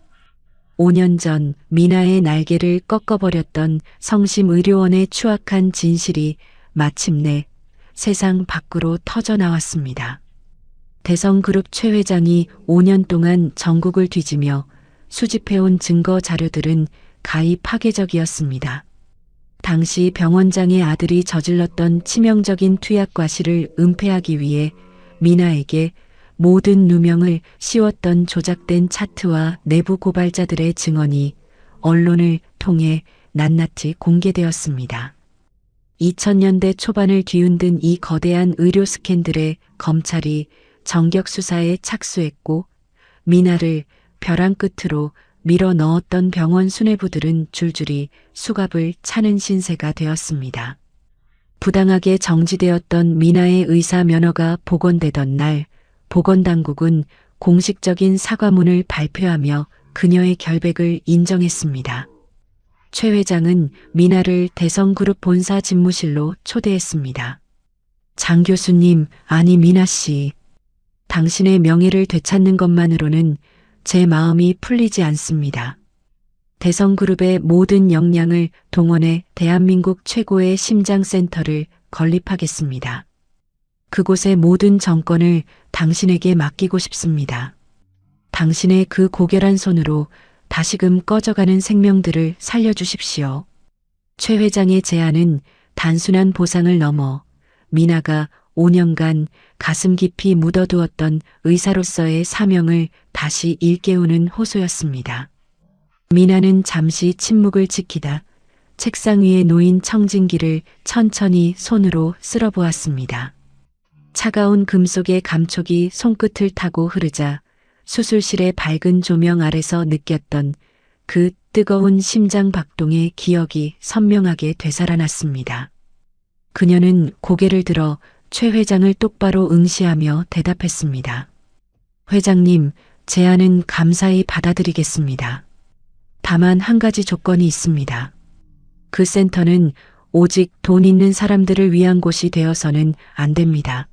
5년 전 미나의 날개를 꺾어버렸던 성심의료원의 추악한 진실이 마침내 세상 밖으로 터져나왔습니다. 대성그룹 최 회장이 5년 동안 전국을 뒤지며 수집해온 증거 자료들은 가히 파괴적이었습니다. 당시 병원장의 아들이 저질렀던 치명적인 투약 과실을 은폐하기 위해 미나에게 모든 누명을 씌웠던 조작된 차트와 내부 고발자들의 증언이 언론을 통해 낱낱이 공개되었습니다. 2000년대 초반을 뒤흔든 이 거대한 의료 스캔들에 검찰이 정격 수사에 착수했고 미나를 벼랑 끝으로 밀어 넣었던 병원 수뇌부들은 줄줄이 수갑을 차는 신세가 되었습니다. 부당하게 정지되었던 미나의 의사 면허가 복원되던 날 보건당국은 공식적인 사과문을 발표하며 그녀의 결백을 인정했습니다. 최 회장은 미나를 대성그룹 본사 집무실로 초대했습니다. 장 교수님, 아니 미나 씨. 당신의 명예를 되찾는 것만으로는 제 마음이 풀리지 않습니다. 대성그룹의 모든 역량을 동원해 대한민국 최고의 심장센터를 건립하겠습니다. 그곳의 모든 정권을 당신에게 맡기고 싶습니다. 당신의 그 고결한 손으로 다시금 꺼져가는 생명들을 살려주십시오. 최 회장의 제안은 단순한 보상을 넘어 미나가 5년간 가슴 깊이 묻어두었던 의사로서의 사명을 다시 일깨우는 호소였습니다. 미나는 잠시 침묵을 지키다 책상 위에 놓인 청진기를 천천히 손으로 쓸어보았습니다. 차가운 금속의 감촉이 손끝을 타고 흐르자 수술실의 밝은 조명 아래서 느꼈던 그 뜨거운 심장 박동의 기억이 선명하게 되살아났습니다. 그녀는 고개를 들어 최 회장을 똑바로 응시하며 대답했습니다. 회장님, 제안은 감사히 받아들이겠습니다. 다만 한 가지 조건이 있습니다. 그 센터는 오직 돈 있는 사람들을 위한 곳이 되어서는 안 됩니다.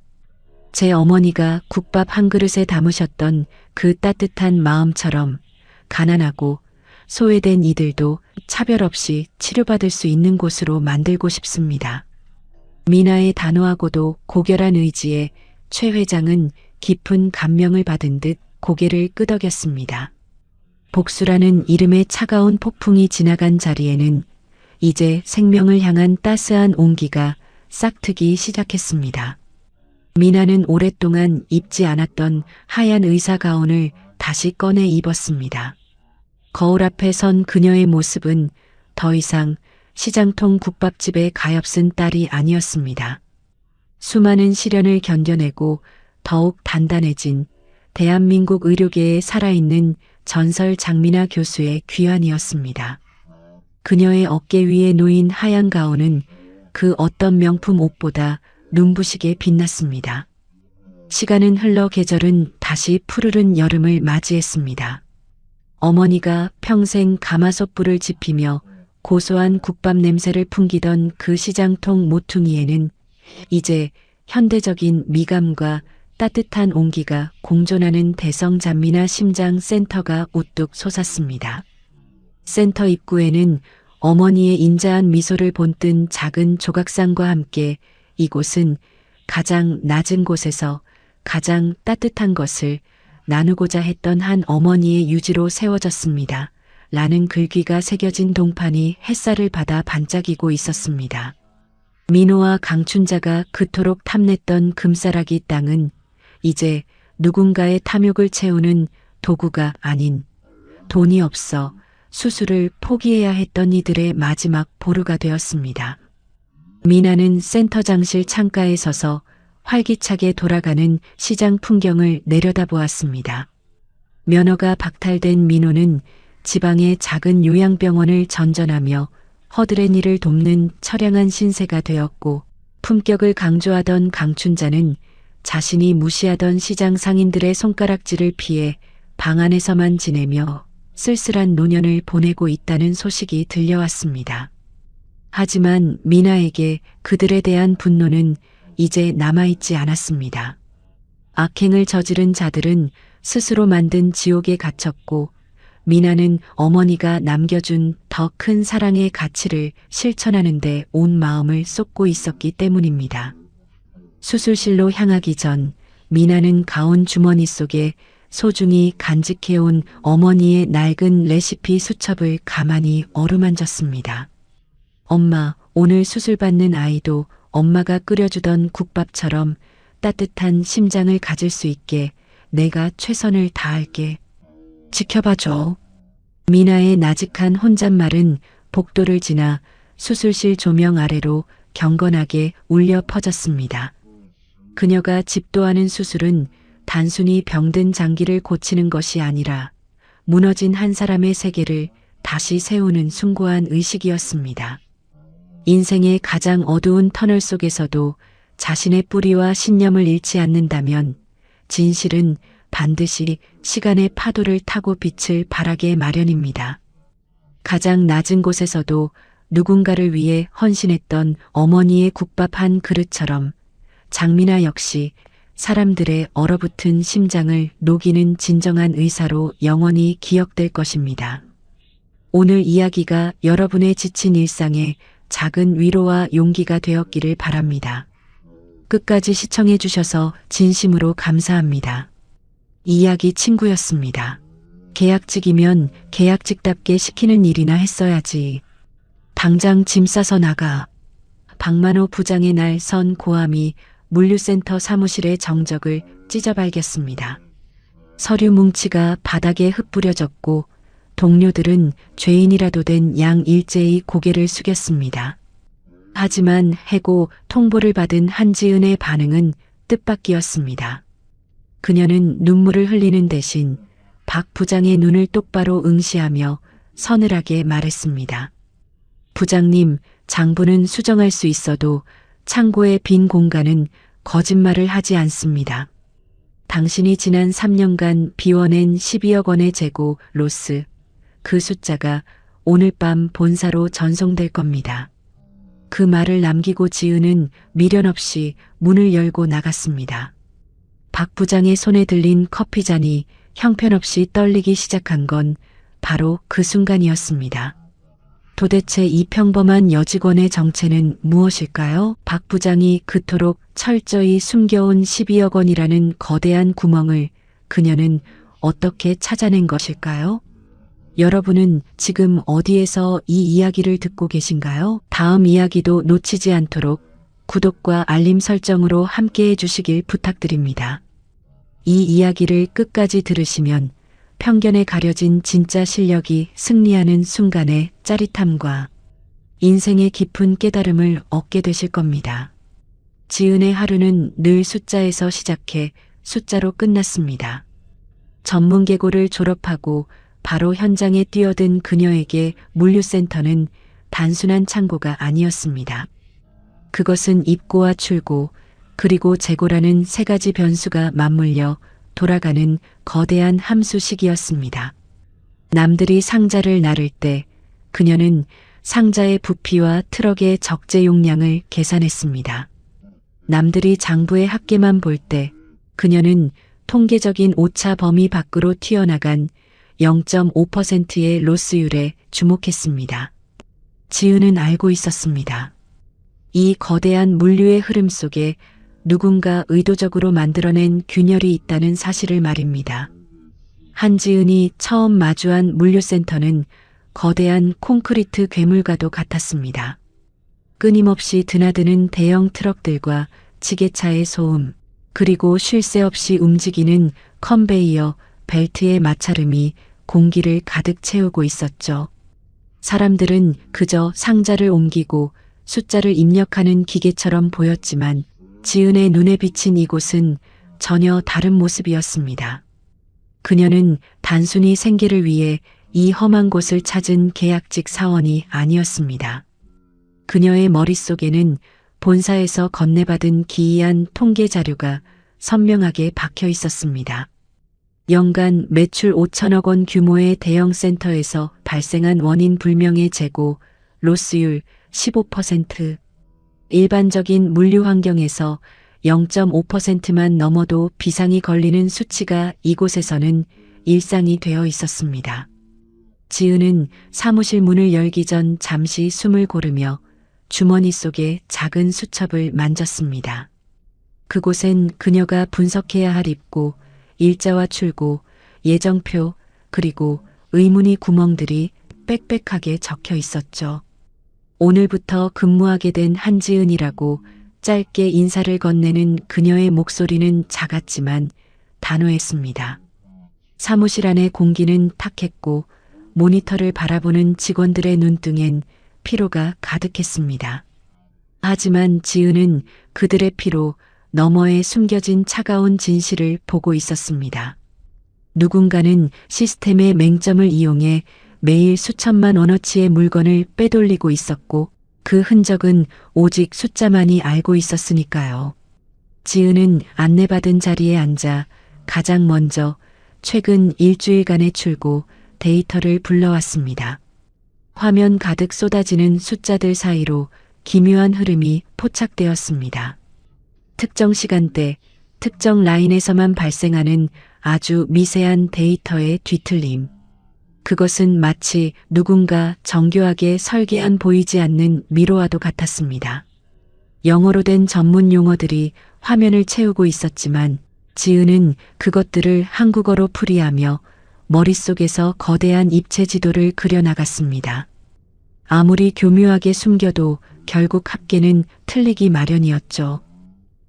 제 어머니가 국밥 한 그릇에 담으셨던 그 따뜻한 마음처럼 가난하고 소외된 이들도 차별 없이 치료받을 수 있는 곳으로 만들고 싶습니다. 미나의 단호하고도 고결한 의지에 최 회장은 깊은 감명을 받은 듯 고개를 끄덕였습니다. 복수라는 이름의 차가운 폭풍이 지나간 자리에는 이제 생명을 향한 따스한 온기가 싹트기 시작했습니다. 미나는 오랫동안 입지 않았던 하얀 의사 가운을 다시 꺼내 입었습니다. 거울 앞에 선 그녀의 모습은 더 이상 시장통 국밥집의 가엾은 딸이 아니었습니다. 수많은 시련을 견뎌내고 더욱 단단해진 대한민국 의료계에 살아있는 전설 장미나 교수의 귀환이었습니다. 그녀의 어깨 위에 놓인 하얀 가운은 그 어떤 명품 옷보다 눈부시게 빛났습니다. 시간은 흘러 계절은 다시 푸르른 여름을 맞이했습니다. 어머니가 평생 가마솥불을 지피며 고소한 국밥 냄새를 풍기던 그 시장통 모퉁이에는 이제 현대적인 미감과 따뜻한 온기가 공존하는 대성잔미나 심장 센터가 우뚝 솟았습니다. 센터 입구에는 어머니의 인자한 미소를 본뜬 작은 조각상과 함께 이곳은 가장 낮은 곳에서 가장 따뜻한 것을 나누고자 했던 한 어머니의 유지로 세워졌습니다. 라는 글귀가 새겨진 동판이 햇살을 받아 반짝이고 있었습니다. 민호와 강춘자가 그토록 탐냈던 금싸라기 땅은 이제 누군가의 탐욕을 채우는 도구가 아닌 돈이 없어 수술을 포기해야 했던 이들의 마지막 보루가 되었습니다. 미나는 센터장실 창가에 서서 활기차게 돌아가는 시장 풍경을 내려다보았습니다. 면허가 박탈된 민호는 지방의 작은 요양병원을 전전하며 허들의 일을 돕는 처량한 신세가 되었고, 품격을 강조하던 강춘자는 자신이 무시하던 시장 상인들의 손가락질을 피해 방 안에서만 지내며 쓸쓸한 노년을 보내고 있다는 소식이 들려왔습니다. 하지만 미나에게 그들에 대한 분노는 이제 남아있지 않았습니다. 악행을 저지른 자들은 스스로 만든 지옥에 갇혔고, 미나는 어머니가 남겨준 더 큰 사랑의 가치를 실천하는 데 온 마음을 쏟고 있었기 때문입니다. 수술실로 향하기 전 미나는 가운 주머니 속에 소중히 간직해온 어머니의 낡은 레시피 수첩을 가만히 어루만졌습니다. 엄마, 오늘 수술받는 아이도 엄마가 끓여주던 국밥처럼 따뜻한 심장을 가질 수 있게 내가 최선을 다할게. 지켜봐줘. 미나의 나직한 혼잣말은 복도를 지나 수술실 조명 아래로 경건하게 울려 퍼졌습니다. 그녀가 집도하는 수술은 단순히 병든 장기를 고치는 것이 아니라 무너진 한 사람의 세계를 다시 세우는 숭고한 의식이었습니다. 인생의 가장 어두운 터널 속에서도 자신의 뿌리와 신념을 잃지 않는다면 진실은 반드시 시간의 파도를 타고 빛을 발하게 마련입니다. 가장 낮은 곳에서도 누군가를 위해 헌신했던 어머니의 국밥 한 그릇처럼 장미나 역시 사람들의 얼어붙은 심장을 녹이는 진정한 의사로 영원히 기억될 것입니다. 오늘 이야기가 여러분의 지친 일상에 작은 위로와 용기가 되었기를 바랍니다. 끝까지 시청해 주셔서 진심으로 감사합니다. 이야기 친구였습니다. 계약직이면 계약직답게 시키는 일이나 했어야지. 당장 짐 싸서 나가. 박만호 부장의 날 선 고함이 물류센터 사무실의 정적을 찢어발겼습니다. 서류 뭉치가 바닥에 흩뿌려졌고 동료들은 죄인이라도 된 양 일제히 고개를 숙였습니다. 하지만 해고 통보를 받은 한지은의 반응은 뜻밖이었습니다. 그녀는 눈물을 흘리는 대신 박 부장의 눈을 똑바로 응시하며 서늘하게 말했습니다. 부장님, 장부는 수정할 수 있어도 창고의 빈 공간은 거짓말을 하지 않습니다. 당신이 지난 3년간 비워낸 12억 원의 재고 로스, 그 숫자가 오늘 밤 본사로 전송될 겁니다. 그 말을 남기고 지은은 미련 없이 문을 열고 나갔습니다. 박 부장의 손에 들린 커피잔이 형편없이 떨리기 시작한 건 바로 그 순간이었습니다. 도대체 이 평범한 여직원의 정체는 무엇일까요? 박 부장이 그토록 철저히 숨겨온 12억 원이라는 거대한 구멍을 그녀는 어떻게 찾아낸 것일까요? 여러분은 지금 어디에서 이 이야기를 듣고 계신가요? 다음 이야기도 놓치지 않도록 구독과 알림 설정으로 함께해 주시길 부탁드립니다. 이 이야기를 끝까지 들으시면 편견에 가려진 진짜 실력이 승리하는 순간의 짜릿함과 인생의 깊은 깨달음을 얻게 되실 겁니다. 지은의 하루는 늘 숫자에서 시작해 숫자로 끝났습니다. 전문계고를 졸업하고 바로 현장에 뛰어든 그녀에게 물류센터는 단순한 창고가 아니었습니다. 그것은 입고와 출고, 그리고 재고라는 세 가지 변수가 맞물려 돌아가는 거대한 함수식이었습니다. 남들이 상자를 나를 때 그녀는 상자의 부피와 트럭의 적재 용량을 계산했습니다. 남들이 장부의 합계만 볼 때 그녀는 통계적인 오차 범위 밖으로 튀어나간 0.5%의 로스율에 주목했습니다. 지은은 알고 있었습니다. 이 거대한 물류의 흐름 속에 누군가 의도적으로 만들어낸 균열이 있다는 사실을 말입니다. 한지은이 처음 마주한 물류센터는 거대한 콘크리트 괴물과도 같았습니다. 끊임없이 드나드는 대형 트럭들과 지게차의 소음, 그리고 쉴 새 없이 움직이는 컨베이어 벨트의 마찰음이 공기를 가득 채우고 있었죠. 사람들은 그저 상자를 옮기고 숫자를 입력하는 기계처럼 보였지만 지은의 눈에 비친 이곳은 전혀 다른 모습이었습니다. 그녀는 단순히 생계를 위해 이 험한 곳을 찾은 계약직 사원이 아니었습니다. 그녀의 머릿속에는 본사에서 건네받은 기이한 통계 자료가 선명하게 박혀 있었습니다. 연간 매출 5천억 원 규모의 대형 센터에서 발생한 원인 불명의 재고, 로스율 15%, 일반적인 물류 환경에서 0.5%만 넘어도 비상이 걸리는 수치가 이곳에서는 일상이 되어 있었습니다. 지은은 사무실 문을 열기 전 잠시 숨을 고르며 주머니 속의 작은 수첩을 만졌습니다. 그곳엔 그녀가 분석해야 할 입고, 일자와 출고, 예정표, 그리고 의문의 구멍들이 빽빽하게 적혀 있었죠. 오늘부터 근무하게 된 한지은이라고 짧게 인사를 건네는 그녀의 목소리는 작았지만 단호했습니다. 사무실 안의 공기는 탁했고 모니터를 바라보는 직원들의 눈등엔 피로가 가득했습니다. 하지만 지은은 그들의 피로 너머에 숨겨진 차가운 진실을 보고 있었습니다. 누군가는 시스템의 맹점을 이용해 매일 수천만 원어치의 물건을 빼돌리고 있었고 그 흔적은 오직 숫자만이 알고 있었으니까요. 지은은 안내받은 자리에 앉아 가장 먼저 최근 일주일간의 출고 데이터를 불러왔습니다. 화면 가득 쏟아지는 숫자들 사이로 기묘한 흐름이 포착되었습니다. 특정 시간대, 특정 라인에서만 발생하는 아주 미세한 데이터의 뒤틀림. 그것은 마치 누군가 정교하게 설계한 보이지 않는 미로와도 같았습니다. 영어로 된 전문 용어들이 화면을 채우고 있었지만 지은은 그것들을 한국어로 풀이하며 머릿속에서 거대한 입체 지도를 그려나갔습니다. 아무리 교묘하게 숨겨도 결국 합계는 틀리기 마련이었죠.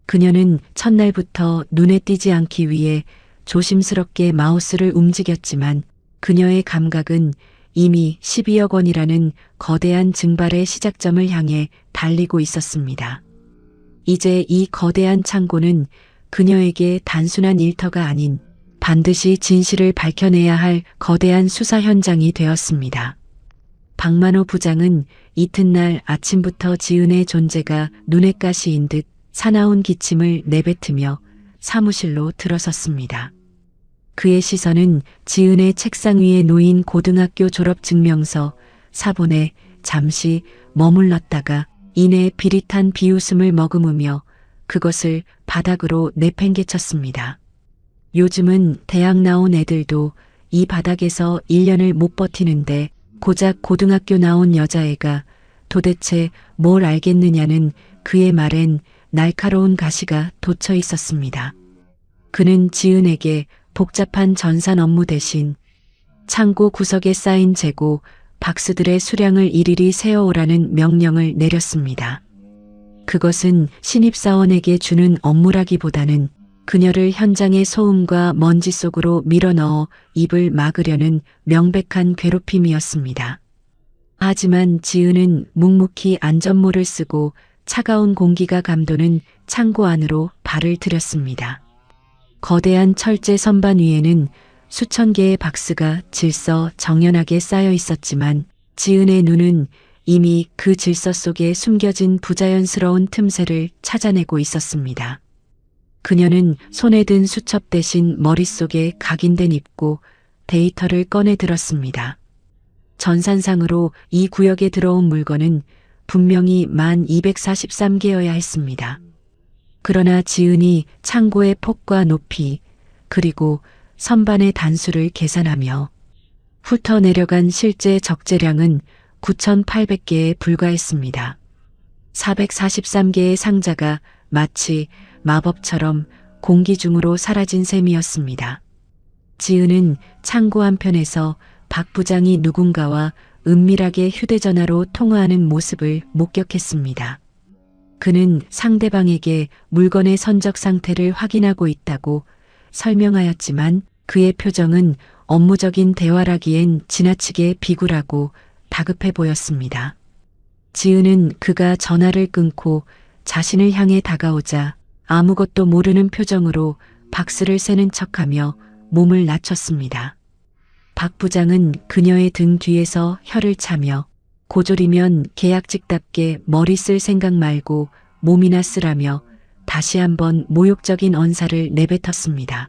그녀는 첫날부터 눈에 띄지 않기 위해 조심스럽게 마우스를 움직였지만 그녀의 감각은 이미 12억 원이라는 거대한 증발의 시작점을 향해 달리고 있었습니다. 이제 이 거대한 창고는 그녀에게 단순한 일터가 아닌 반드시 진실을 밝혀내야 할 거대한 수사 현장이 되었습니다. 박만호 부장은 이튿날 아침부터 지은의 존재가 눈에 가시인 듯 사나운 기침을 내뱉으며 사무실로 들어섰습니다. 그의 시선은 지은의 책상 위에 놓인 고등학교 졸업증명서 사본에 잠시 머물렀다가 이내 비릿한 비웃음을 머금으며 그것을 바닥으로 내팽개쳤습니다. 요즘은 대학 나온 애들도 이 바닥에서 1년을 못 버티는데 고작 고등학교 나온 여자애가 도대체 뭘 알겠느냐는 그의 말엔 날카로운 가시가 돋쳐 있었습니다. 그는 지은에게 복잡한 전산 업무 대신 창고 구석에 쌓인 재고, 박스들의 수량을 일일이 세어오라는 명령을 내렸습니다. 그것은 신입사원에게 주는 업무라기보다는 그녀를 현장의 소음과 먼지 속으로 밀어넣어 입을 막으려는 명백한 괴롭힘이었습니다. 하지만 지은은 묵묵히 안전모를 쓰고 차가운 공기가 감도는 창고 안으로 발을 들였습니다. 거대한 철제 선반 위에는 수천 개의 박스가 질서 정연하게 쌓여 있었지만 지은의 눈은 이미 그 질서 속에 숨겨진 부자연스러운 틈새를 찾아내고 있었습니다. 그녀는 손에 든 수첩 대신 머릿속에 각인된 입고 데이터를 꺼내 들었습니다. 전산상으로 이 구역에 들어온 물건은 분명히 1243개여야 했습니다. 그러나 지은이 창고의 폭과 높이 그리고 선반의 단수를 계산하며 훑어 내려간 실제 적재량은 9,800개에 불과했습니다. 443개의 상자가 마치 마법처럼 공기 중으로 사라진 셈이었습니다. 지은은 창고 한편에서 박 부장이 누군가와 은밀하게 휴대전화로 통화하는 모습을 목격했습니다. 그는 상대방에게 물건의 선적 상태를 확인하고 있다고 설명하였지만 그의 표정은 업무적인 대화라기엔 지나치게 비굴하고 다급해 보였습니다. 지은은 그가 전화를 끊고 자신을 향해 다가오자 아무것도 모르는 표정으로 박스를 세는 척하며 몸을 낮췄습니다. 박 부장은 그녀의 등 뒤에서 혀를 차며 고졸이면 계약직답게 머리 쓸 생각 말고 몸이나 쓰라며 다시 한번 모욕적인 언사를 내뱉었습니다.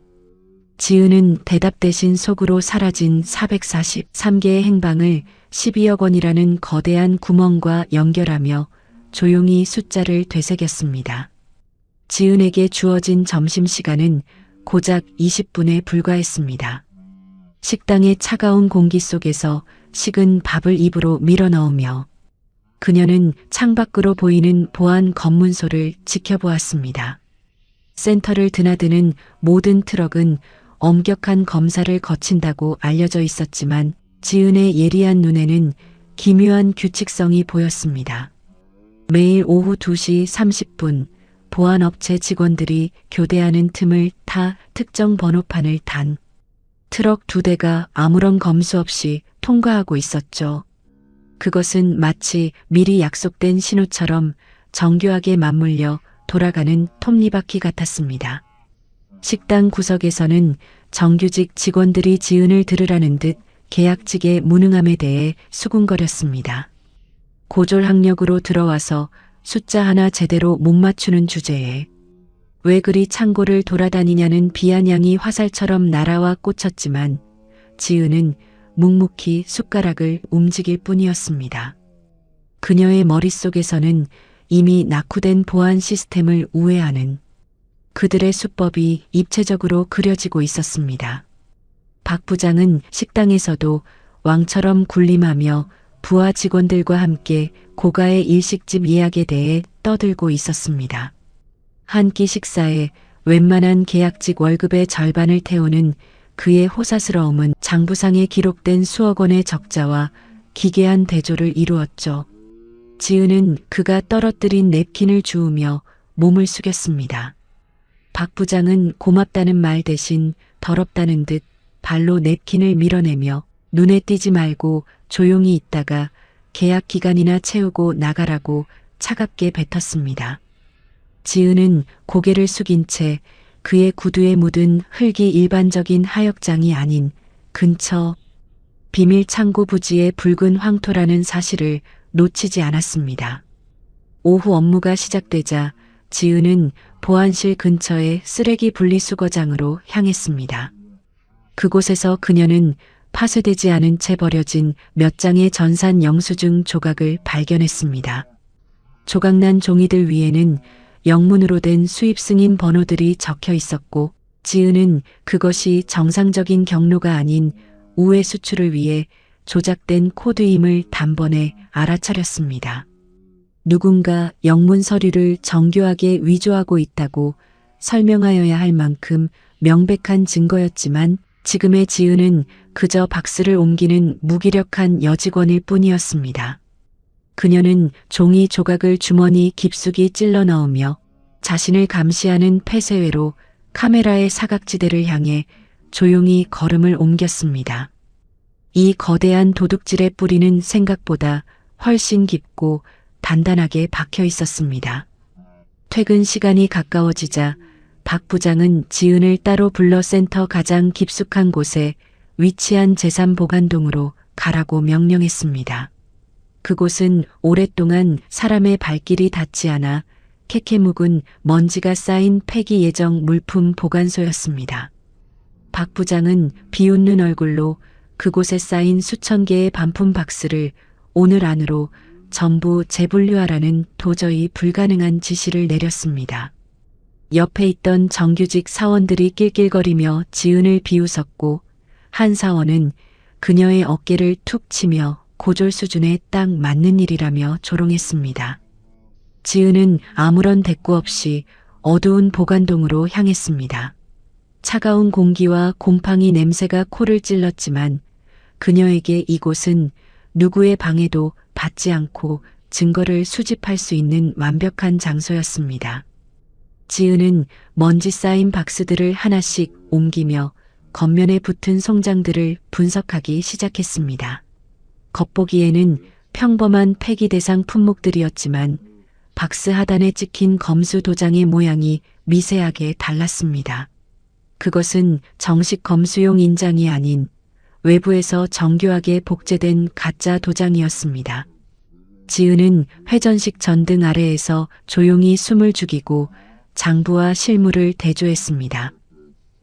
지은은 대답 대신 속으로 사라진 443개의 행방을 12억 원이라는 거대한 구멍과 연결하며 조용히 숫자를 되새겼습니다. 지은에게 주어진 점심시간은 고작 20분에 불과했습니다. 식당의 차가운 공기 속에서 식은 밥을 입으로 밀어넣으며 그녀는 창밖으로 보이는 보안 검문소를 지켜보았습니다. 센터를 드나드는 모든 트럭은 엄격한 검사를 거친다고 알려져 있었지만 지은의 예리한 눈에는 기묘한 규칙성이 보였습니다. 매일 오후 2시 30분 보안업체 직원들이 교대하는 틈을 타 특정 번호판을 단 트럭 2대가 아무런 검수 없이 통과하고 있었죠. 그것은 마치 미리 약속된 신호처럼 정교하게 맞물려 돌아가는 톱니바퀴 같았습니다. 식당 구석에서는 정규직 직원들이 지은을 들으라는 듯 계약직의 무능함에 대해 수군거렸습니다. 고졸 학력으로 들어와서 숫자 하나 제대로 못 맞추는 주제에 왜 그리 창고를 돌아다니냐는 비아냥이 화살처럼 날아와 꽂혔지만 지은은 묵묵히 숟가락을 움직일 뿐이었습니다. 그녀의 머릿속에서는 이미 낙후된 보안 시스템을 우회하는 그들의 수법이 입체적으로 그려지고 있었습니다. 박 부장은 식당에서도 왕처럼 군림하며 부하 직원들과 함께 고가의 일식집 예약에 대해 떠들고 있었습니다. 한 끼 식사에 웬만한 계약직 월급의 절반을 태우는 그의 호사스러움은 장부상에 기록된 수억 원의 적자와 기괴한 대조를 이루었죠. 지은은 그가 떨어뜨린 냅킨을 주우며 몸을 숙였습니다. 박 부장은 고맙다는 말 대신 더럽다는 듯 발로 냅킨을 밀어내며 눈에 띄지 말고 조용히 있다가 계약 기간이나 채우고 나가라고 차갑게 뱉었습니다. 지은은 고개를 숙인 채 그의 구두에 묻은 흙이 일반적인 하역장이 아닌 근처 비밀 창고 부지의 붉은 황토라는 사실을 놓치지 않았습니다. 오후 업무가 시작되자 지은은 보안실 근처의 쓰레기 분리수거장으로 향했습니다. 그곳에서 그녀는 파쇄되지 않은 채 버려진 몇 장의 전산 영수증 조각을 발견했습니다. 조각난 종이들 위에는 영문으로 된 수입 승인 번호들이 적혀 있었고, 지은은 그것이 정상적인 경로가 아닌 우회 수출을 위해 조작된 코드임을 단번에 알아차렸습니다. 누군가 영문 서류를 정교하게 위조하고 있다고 설명하여야 할 만큼 명백한 증거였지만, 지금의 지은은 그저 박스를 옮기는 무기력한 여직원일 뿐이었습니다. 그녀는 종이 조각을 주머니 깊숙이 찔러 넣으며 자신을 감시하는 폐쇄회로 카메라의 사각지대를 향해 조용히 걸음을 옮겼습니다. 이 거대한 도둑질의 뿌리는 생각보다 훨씬 깊고 단단하게 박혀 있었습니다. 퇴근 시간이 가까워지자 박 부장은 지은을 따로 불러 센터 가장 깊숙한 곳에 위치한 재산보관동으로 가라고 명령했습니다. 그곳은 오랫동안 사람의 발길이 닿지 않아 캐캐 묵은 먼지가 쌓인 폐기 예정 물품 보관소였습니다. 박 부장은 비웃는 얼굴로 그곳에 쌓인 수천 개의 반품 박스를 오늘 안으로 전부 재분류하라는 도저히 불가능한 지시를 내렸습니다. 옆에 있던 정규직 사원들이 낄낄거리며 지은을 비웃었고, 한 사원은 그녀의 어깨를 툭 치며 고졸 수준에 딱 맞는 일이라며 조롱했습니다. 지은은 아무런 대꾸 없이 어두운 보관동으로 향했습니다. 차가운 공기와 곰팡이 냄새가 코를 찔렀지만 그녀에게 이곳은 누구의 방해도 받지 않고 증거를 수집할 수 있는 완벽한 장소였습니다. 지은은 먼지 쌓인 박스들을 하나씩 옮기며 겉면에 붙은 송장들을 분석하기 시작했습니다. 겉보기에는 평범한 폐기 대상 품목들이었지만 박스 하단에 찍힌 검수 도장의 모양이 미세하게 달랐습니다. 그것은 정식 검수용 인장이 아닌 외부에서 정교하게 복제된 가짜 도장이었습니다. 지은은 회전식 전등 아래에서 조용히 숨을 죽이고 장부와 실물을 대조했습니다.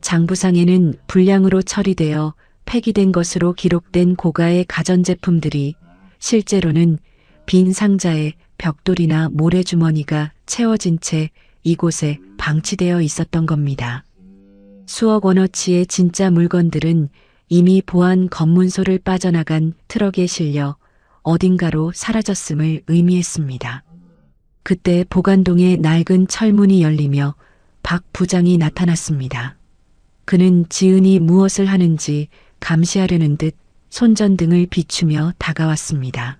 장부상에는 불량으로 처리되어 폐기된 것으로 기록된 고가의 가전제품들이 실제로는 빈 상자에 벽돌이나 모래주머니가 채워진 채 이곳에 방치되어 있었던 겁니다. 수억 원어치의 진짜 물건들은 이미 보안 검문소를 빠져나간 트럭에 실려 어딘가로 사라졌음을 의미했습니다. 그때 보관동의 낡은 철문이 열리며 박 부장이 나타났습니다. 그는 지은이 무엇을 하는지 감시하려는 듯 손전등을 비추며 다가왔습니다.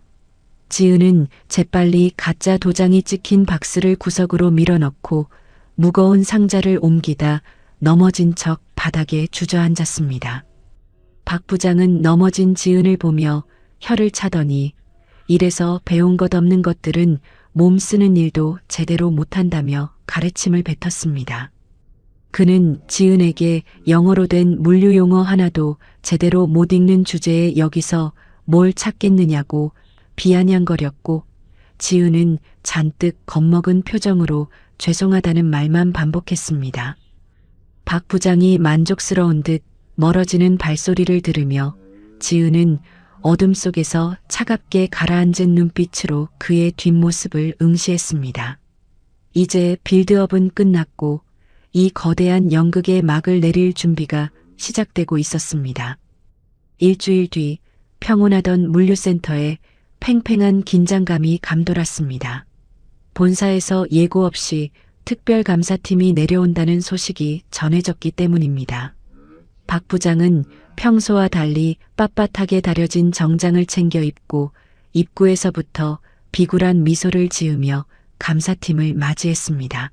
지은은 재빨리 가짜 도장이 찍힌 박스를 구석으로 밀어넣고 무거운 상자를 옮기다 넘어진 척 바닥에 주저앉았습니다. 박 부장은 넘어진 지은을 보며 혀를 차더니 이래서 배운 것 없는 것들은 몸 쓰는 일도 제대로 못한다며 가르침을 뱉었습니다. 그는 지은에게 영어로 된 물류 용어 하나도 제대로 못 읽는 주제에 여기서 뭘 찾겠느냐고 비아냥거렸고, 지은은 잔뜩 겁먹은 표정으로 죄송하다는 말만 반복했습니다. 박 부장이 만족스러운 듯 멀어지는 발소리를 들으며 지은은 어둠 속에서 차갑게 가라앉은 눈빛으로 그의 뒷모습을 응시했습니다. 이제 빌드업은 끝났고 이 거대한 연극의 막을 내릴 준비가 시작되고 있었습니다. 일주일 뒤 평온하던 물류센터에 팽팽한 긴장감이 감돌았습니다. 본사에서 예고 없이 특별감사팀이 내려온다는 소식이 전해졌기 때문입니다. 박 부장은 평소와 달리 빳빳하게 다려진 정장을 챙겨 입고 입구에서부터 비굴한 미소를 지으며 감사팀을 맞이했습니다.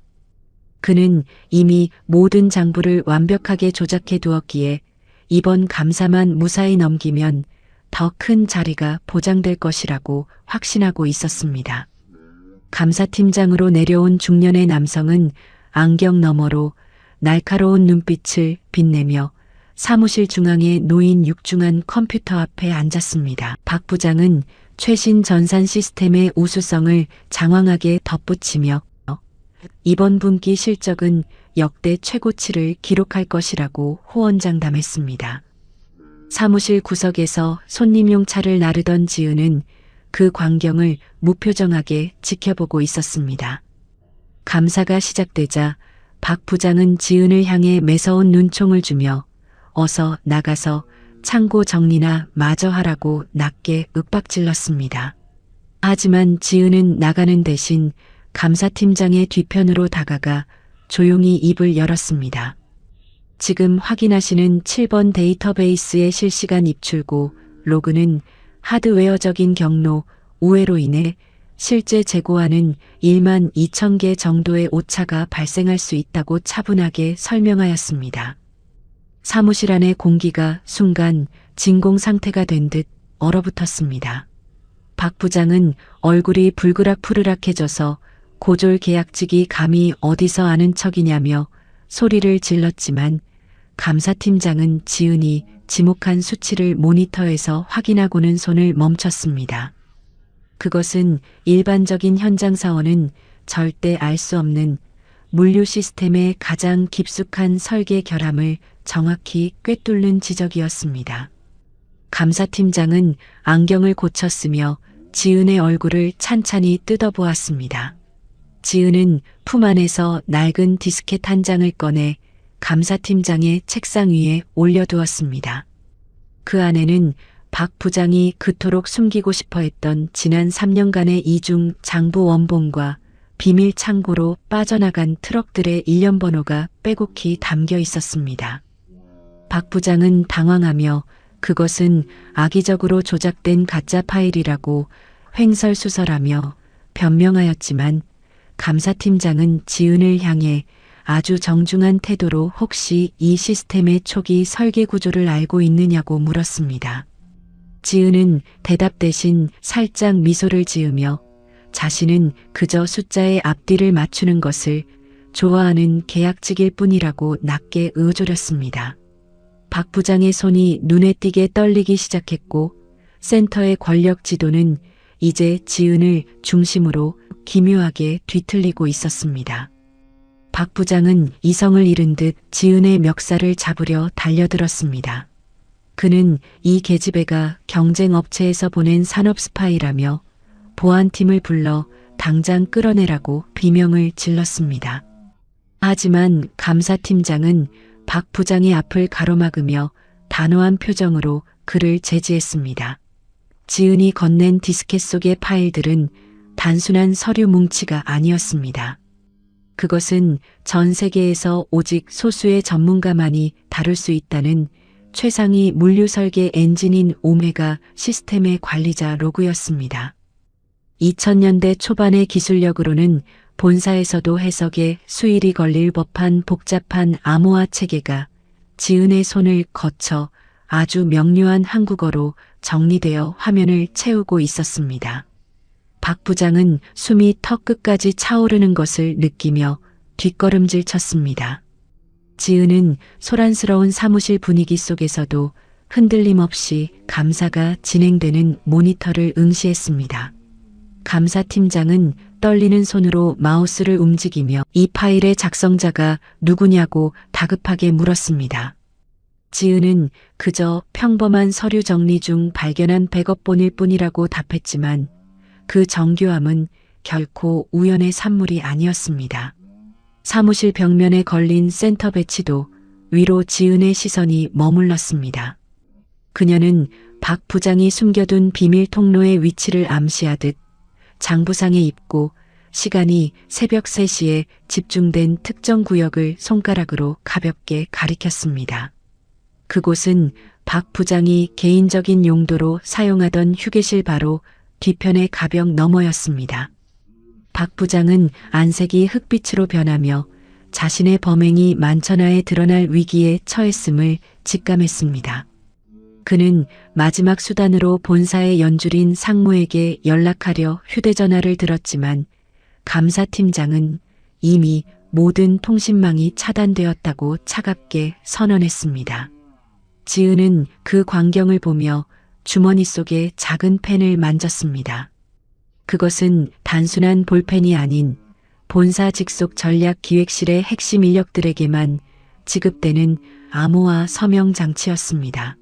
그는 이미 모든 장부를 완벽하게 조작해 두었기에 이번 감사만 무사히 넘기면 더 큰 자리가 보장될 것이라고 확신하고 있었습니다. 감사팀장으로 내려온 중년의 남성은 안경 너머로 날카로운 눈빛을 빛내며 사무실 중앙에 놓인 육중한 컴퓨터 앞에 앉았습니다. 박 부장은 최신 전산 시스템의 우수성을 장황하게 덧붙이며 이번 분기 실적은 역대 최고치를 기록할 것이라고 호언장담했습니다. 사무실 구석에서 손님용 차를 나르던 지은은 그 광경을 무표정하게 지켜보고 있었습니다. 감사가 시작되자 박 부장은 지은을 향해 매서운 눈총을 주며 어서 나가서 창고 정리나 마저 하라고 낮게 윽박질렀습니다. 하지만 지은은 나가는 대신 감사팀장의 뒤편으로 다가가 조용히 입을 열었습니다. 지금 확인하시는 7번 데이터베이스의 실시간 입출고 로그는 하드웨어적인 경로, 오해로 인해 실제 재고와는 1만 2천 개 정도의 오차가 발생할 수 있다고 차분하게 설명하였습니다. 사무실 안의 공기가 순간 진공 상태가 된 듯 얼어붙었습니다. 박 부장은 얼굴이 불그락푸르락해져서 고졸 계약직이 감히 어디서 아는 척이냐며 소리를 질렀지만 감사팀장은 지은이 지목한 수치를 모니터에서 확인하고는 손을 멈췄습니다. 그것은 일반적인 현장 사원은 절대 알 수 없는 물류 시스템의 가장 깊숙한 설계 결함을 정확히 꿰뚫는 지적이었습니다. 감사팀장은 안경을 고쳤으며 지은의 얼굴을 찬찬히 뜯어보았습니다. 지은은 품 안에서 낡은 디스켓 한 장을 꺼내 감사팀장의 책상 위에 올려두었습니다. 그 안에는 박 부장이 그토록 숨기고 싶어 했던 지난 3년간의 이중 장부 원본과 비밀 창고로 빠져나간 트럭들의 일련 번호가 빼곡히 담겨 있었습니다. 박 부장은 당황하며 그것은 악의적으로 조작된 가짜 파일이라고 횡설수설하며 변명하였지만 감사팀장은 지은을 향해 아주 정중한 태도로 혹시 이 시스템의 초기 설계 구조를 알고 있느냐고 물었습니다. 지은은 대답 대신 살짝 미소를 지으며 자신은 그저 숫자의 앞뒤를 맞추는 것을 좋아하는 계약직일 뿐이라고 낮게 의조렸습니다. 박 부장의 손이 눈에 띄게 떨리기 시작했고 센터의 권력 지도는 이제 지은을 중심으로 기묘하게 뒤틀리고 있었습니다. 박 부장은 이성을 잃은 듯 지은의 멱살을 잡으려 달려들었습니다. 그는 이 계집애가 경쟁업체에서 보낸 산업 스파이라며 보안팀을 불러 당장 끌어내라고 비명을 질렀습니다. 하지만 감사팀장은 박 부장의 앞을 가로막으며 단호한 표정으로 그를 제지했습니다. 지은이 건넨 디스켓 속의 파일들은 단순한 서류 뭉치가 아니었습니다. 그것은 전 세계에서 오직 소수의 전문가만이 다룰 수 있다는 최상위 물류 설계 엔진인 오메가 시스템의 관리자 로그였습니다. 2000년대 초반의 기술력으로는 본사에서도 해석에 수일이 걸릴 법한 복잡한 암호화 체계가 지은의 손을 거쳐 아주 명료한 한국어로 정리되어 화면을 채우고 있었습니다. 박 부장은 숨이 턱 끝까지 차오르는 것을 느끼며 뒷걸음질 쳤습니다. 지은은 소란스러운 사무실 분위기 속에서도 흔들림 없이 감사가 진행되는 모니터를 응시했습니다. 감사팀장은 떨리는 손으로 마우스를 움직이며 이 파일의 작성자가 누구냐고 다급하게 물었습니다. 지은은 그저 평범한 서류 정리 중 발견한 백업본일 뿐이라고 답했지만 그 정교함은 결코 우연의 산물이 아니었습니다. 사무실 벽면에 걸린 센터 배치도 위로 지은의 시선이 머물렀습니다. 그녀는 박 부장이 숨겨둔 비밀 통로의 위치를 암시하듯 장부상에 입고 시간이 새벽 3시에 집중된 특정 구역을 손가락으로 가볍게 가리켰습니다. 그곳은 박 부장이 개인적인 용도로 사용하던 휴게실 바로 뒤편의 가벽 너머였습니다. 박 부장은 안색이 흑빛으로 변하며 자신의 범행이 만천하에 드러날 위기에 처했음을 직감했습니다. 그는 마지막 수단으로 본사의 연줄인 상무에게 연락하려 휴대전화를 들었지만 감사팀장은 이미 모든 통신망이 차단되었다고 차갑게 선언했습니다. 지은은 그 광경을 보며 주머니 속에 작은 펜을 만졌습니다. 그것은 단순한 볼펜이 아닌 본사 직속 전략기획실의 핵심 인력들에게만 지급되는 암호화 서명 장치였습니다.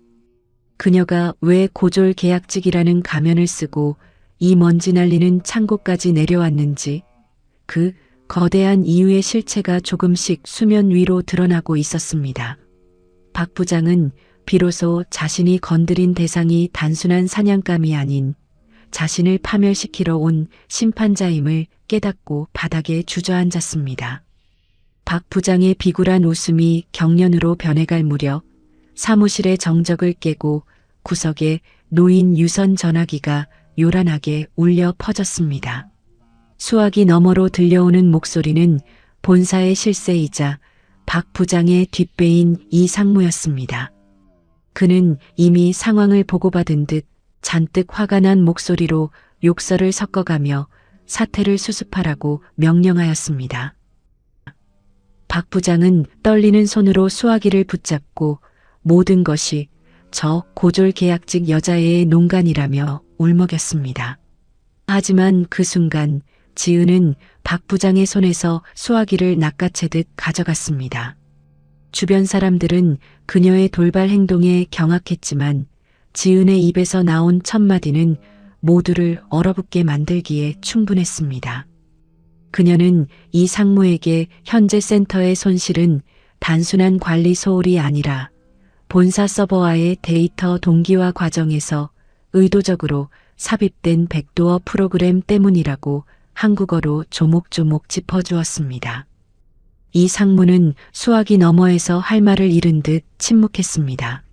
그녀가 왜 고졸 계약직이라는 가면을 쓰고 이 먼지 날리는 창고까지 내려왔는지, 그 거대한 이유의 실체가 조금씩 수면 위로 드러나고 있었습니다. 박 부장은 비로소 자신이 건드린 대상이 단순한 사냥감이 아닌 자신을 파멸시키러 온 심판자임을 깨닫고 바닥에 주저앉았습니다. 박 부장의 비굴한 웃음이 경련으로 변해갈 무렵 사무실의 정적을 깨고 구석에 놓인 유선 전화기가 요란하게 울려 퍼졌습니다. 수화기 너머로 들려오는 목소리는 본사의 실세이자 박 부장의 뒷배인 이상무였습니다. 그는 이미 상황을 보고받은 듯 잔뜩 화가 난 목소리로 욕설을 섞어가며 사태를 수습하라고 명령하였습니다. 박 부장은 떨리는 손으로 수화기를 붙잡고 모든 것이 저 고졸 계약직 여자애의 농간이라며 울먹였습니다. 하지만 그 순간 지은은 박 부장의 손에서 수화기를 낚아채듯 가져갔습니다. 주변 사람들은 그녀의 돌발 행동에 경악했지만 지은의 입에서 나온 첫마디는 모두를 얼어붙게 만들기에 충분했습니다. 그녀는 이 상무에게 현재 센터의 손실은 단순한 관리 소홀이 아니라 본사 서버와의 데이터 동기화 과정에서 의도적으로 삽입된 백도어 프로그램 때문이라고 한국어로 조목조목 짚어주었습니다. 이 상무는 수화기 너머에서 할 말을 잃은 듯 침묵했습니다.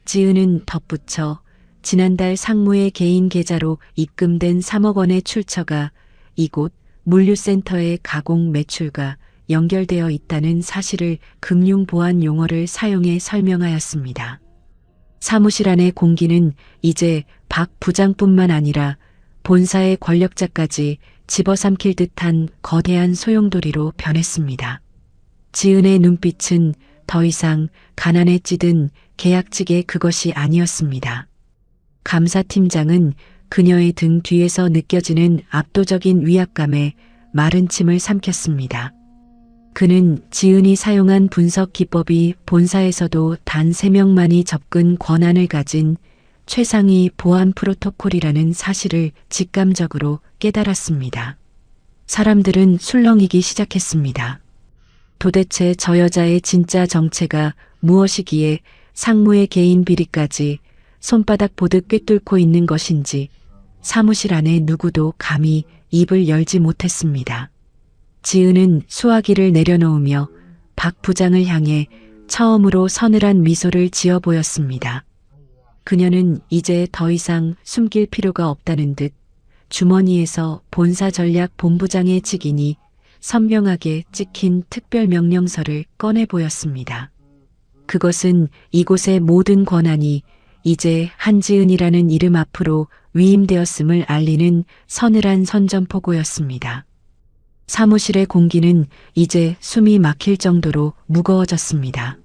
지은은 덧붙여 지난달 상무의 개인 계좌로 입금된 3억 원의 출처가 이곳 물류센터의 가공 매출과 연결되어 있다는 사실을 금융보안 용어를 사용해 설명하였습니다. 사무실 안의 공기는 이제 박 부장뿐만 아니라 본사의 권력자까지 집어삼킬 듯한 거대한 소용돌이로 변했습니다. 지은의 눈빛은 더 이상 가난에 찌든 계약직의 그것이 아니었습니다. 감사팀장은 그녀의 등 뒤에서 느껴지는 압도적인 위압감에 마른 침을 삼켰습니다. 그는 지은이 사용한 분석 기법이 본사에서도 단 3명만이 접근 권한을 가진 최상위 보안 프로토콜이라는 사실을 직감적으로 깨달았습니다. 사람들은 술렁이기 시작했습니다. 도대체 저 여자의 진짜 정체가 무엇이기에 상무의 개인 비리까지 손바닥 보듯 꿰뚫고 있는 것인지 사무실 안에 누구도 감히 입을 열지 못했습니다. 지은은 수화기를 내려놓으며 박 부장을 향해 처음으로 서늘한 미소를 지어 보였습니다. 그녀는 이제 더 이상 숨길 필요가 없다는 듯 주머니에서 본사 전략 본부장의 직인이 선명하게 찍힌 특별명령서를 꺼내 보였습니다. 그것은 이곳의 모든 권한이 이제 한지은이라는 이름 앞으로 위임되었음을 알리는 서늘한 선전포고였습니다. 사무실의 공기는 이제 숨이 막힐 정도로 무거워졌습니다.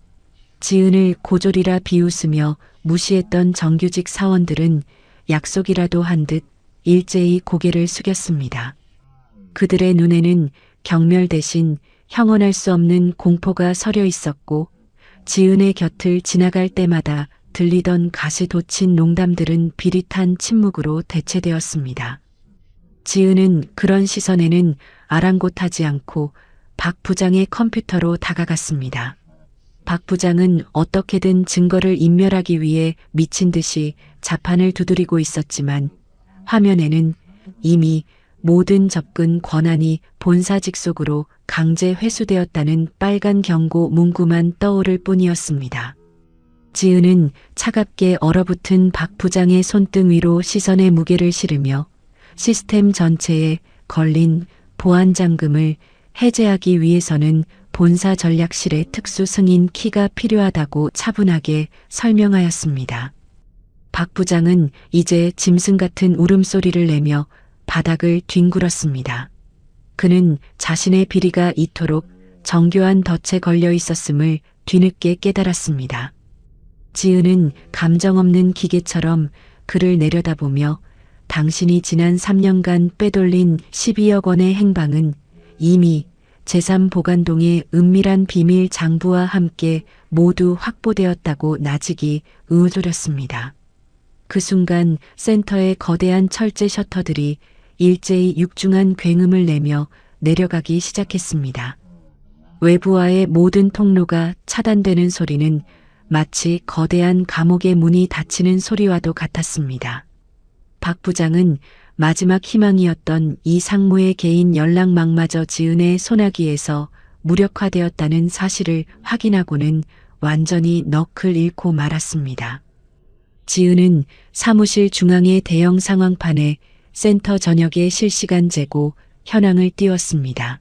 지은을 고졸이라 비웃으며 무시했던 정규직 사원들은 약속이라도 한 듯 일제히 고개를 숙였습니다. 그들의 눈에는 경멸 대신 형언할 수 없는 공포가 서려 있었고 지은의 곁을 지나갈 때마다 들리던 가시 돋친 농담들은 비릿한 침묵으로 대체되었습니다. 지은은 그런 시선에는 아랑곳하지 않고 박 부장의 컴퓨터로 다가갔습니다. 박 부장은 어떻게든 증거를 인멸하기 위해 미친 듯이 자판을 두드리고 있었지만 화면에는 이미 모든 접근 권한이 본사 직속으로 강제 회수되었다는 빨간 경고 문구만 떠오를 뿐이었습니다. 지은은 차갑게 얼어붙은 박 부장의 손등 위로 시선의 무게를 실으며 시스템 전체에 걸린 보안 잠금을 해제하기 위해서는 본사 전략실의 특수 승인 키가 필요하다고 차분하게 설명하였습니다. 박 부장은 이제 짐승 같은 울음소리를 내며 바닥을 뒹굴었습니다. 그는 자신의 비리가 이토록 정교한 덫에 걸려 있었음을 뒤늦게 깨달았습니다. 지은은 감정 없는 기계처럼 그를 내려다보며 당신이 지난 3년간 빼돌린 12억 원의 행방은 이미 제3보관동의 은밀한 비밀 장부와 함께 모두 확보되었다고 나직이 우두렸습니다. 그 순간 센터의 거대한 철제 셔터들이 일제히 육중한 굉음을 내며 내려가기 시작했습니다. 외부와의 모든 통로가 차단되는 소리는 마치 거대한 감옥의 문이 닫히는 소리와도 같았습니다. 박 부장은 마지막 희망이었던 이 상무의 개인 연락망마저 지은의 소나기에서 무력화되었다는 사실을 확인하고는 완전히 넋을 잃고 말았습니다. 지은은 사무실 중앙의 대형 상황판에 센터 전역의 실시간 재고 현황을 띄웠습니다.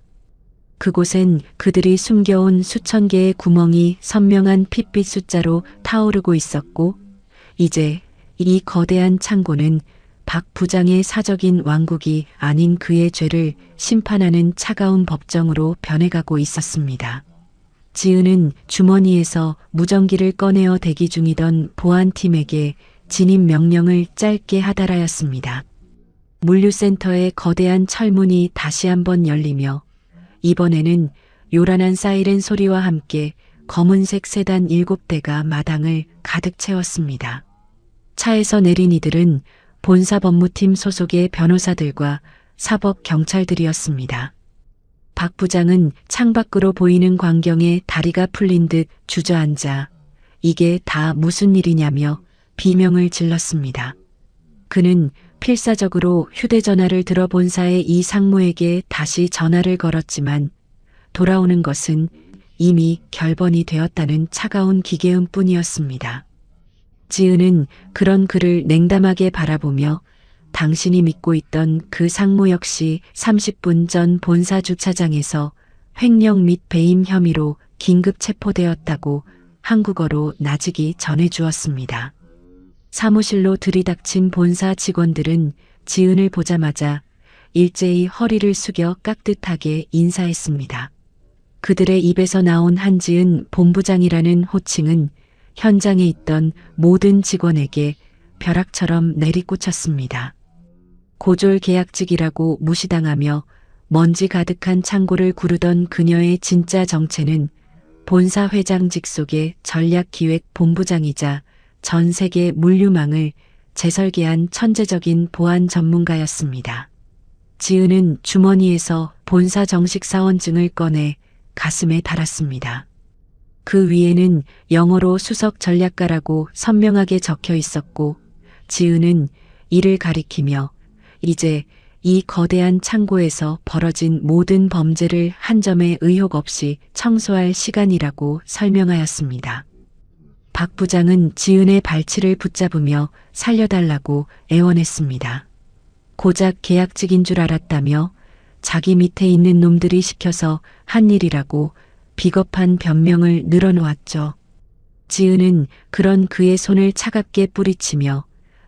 그곳엔 그들이 숨겨온 수천 개의 구멍이 선명한 핏빛 숫자로 타오르고 있었고, 이제 이 거대한 창고는 박 부장의 사적인 왕국이 아닌 그의 죄를 심판하는 차가운 법정으로 변해가고 있었습니다. 지은은 주머니에서 무전기를 꺼내어 대기 중이던 보안팀에게 진입 명령을 짧게 하달하였습니다. 물류센터의 거대한 철문이 다시 한번 열리며 이번에는 요란한 사이렌 소리와 함께 검은색 세단 7대가 마당을 가득 채웠습니다. 차에서 내린 이들은 본사법무팀 소속의 변호사들과 사법 경찰들이었습니다. 박 부장은 창밖으로 보이는 광경에 다리가 풀린 듯 주저앉아 이게 다 무슨 일이냐며 비명을 질렀습니다. 그는 필사적으로 휴대전화를 들어 본사의 이 상무에게 다시 전화를 걸었지만 돌아오는 것은 이미 결번이 되었다는 차가운 기계음 뿐이었습니다. 지은은 그런 그를 냉담하게 바라보며 당신이 믿고 있던 그 상무 역시 30분 전 본사 주차장에서 횡령 및 배임 혐의로 긴급 체포되었다고 한국어로 나직이 전해주었습니다. 사무실로 들이닥친 본사 직원들은 지은을 보자마자 일제히 허리를 숙여 깍듯하게 인사했습니다. 그들의 입에서 나온 한지은 본부장이라는 호칭은 현장에 있던 모든 직원에게 벼락처럼 내리꽂혔습니다. 고졸 계약직이라고 무시당하며 먼지 가득한 창고를 구르던 그녀의 진짜 정체는 본사 회장직 속의 전략기획본부장이자 전 세계 물류망을 재설계한 천재적인 보안 전문가였습니다. 지은은 주머니에서 본사 정식 사원증을 꺼내 가슴에 달았습니다. 그 위에는 영어로 수석 전략가라고 선명하게 적혀 있었고 지은은 이를 가리키며 이제 이 거대한 창고에서 벌어진 모든 범죄를 한 점의 의혹 없이 청소할 시간이라고 설명하였습니다. 박 부장은 지은의 발치를 붙잡으며 살려달라고 애원했습니다. 고작 계약직인 줄 알았다며 자기 밑에 있는 놈들이 시켜서 한 일이라고 비겁한 변명을 늘어놓았죠. 지은은 그런 그의 손을 차갑게 뿌리치며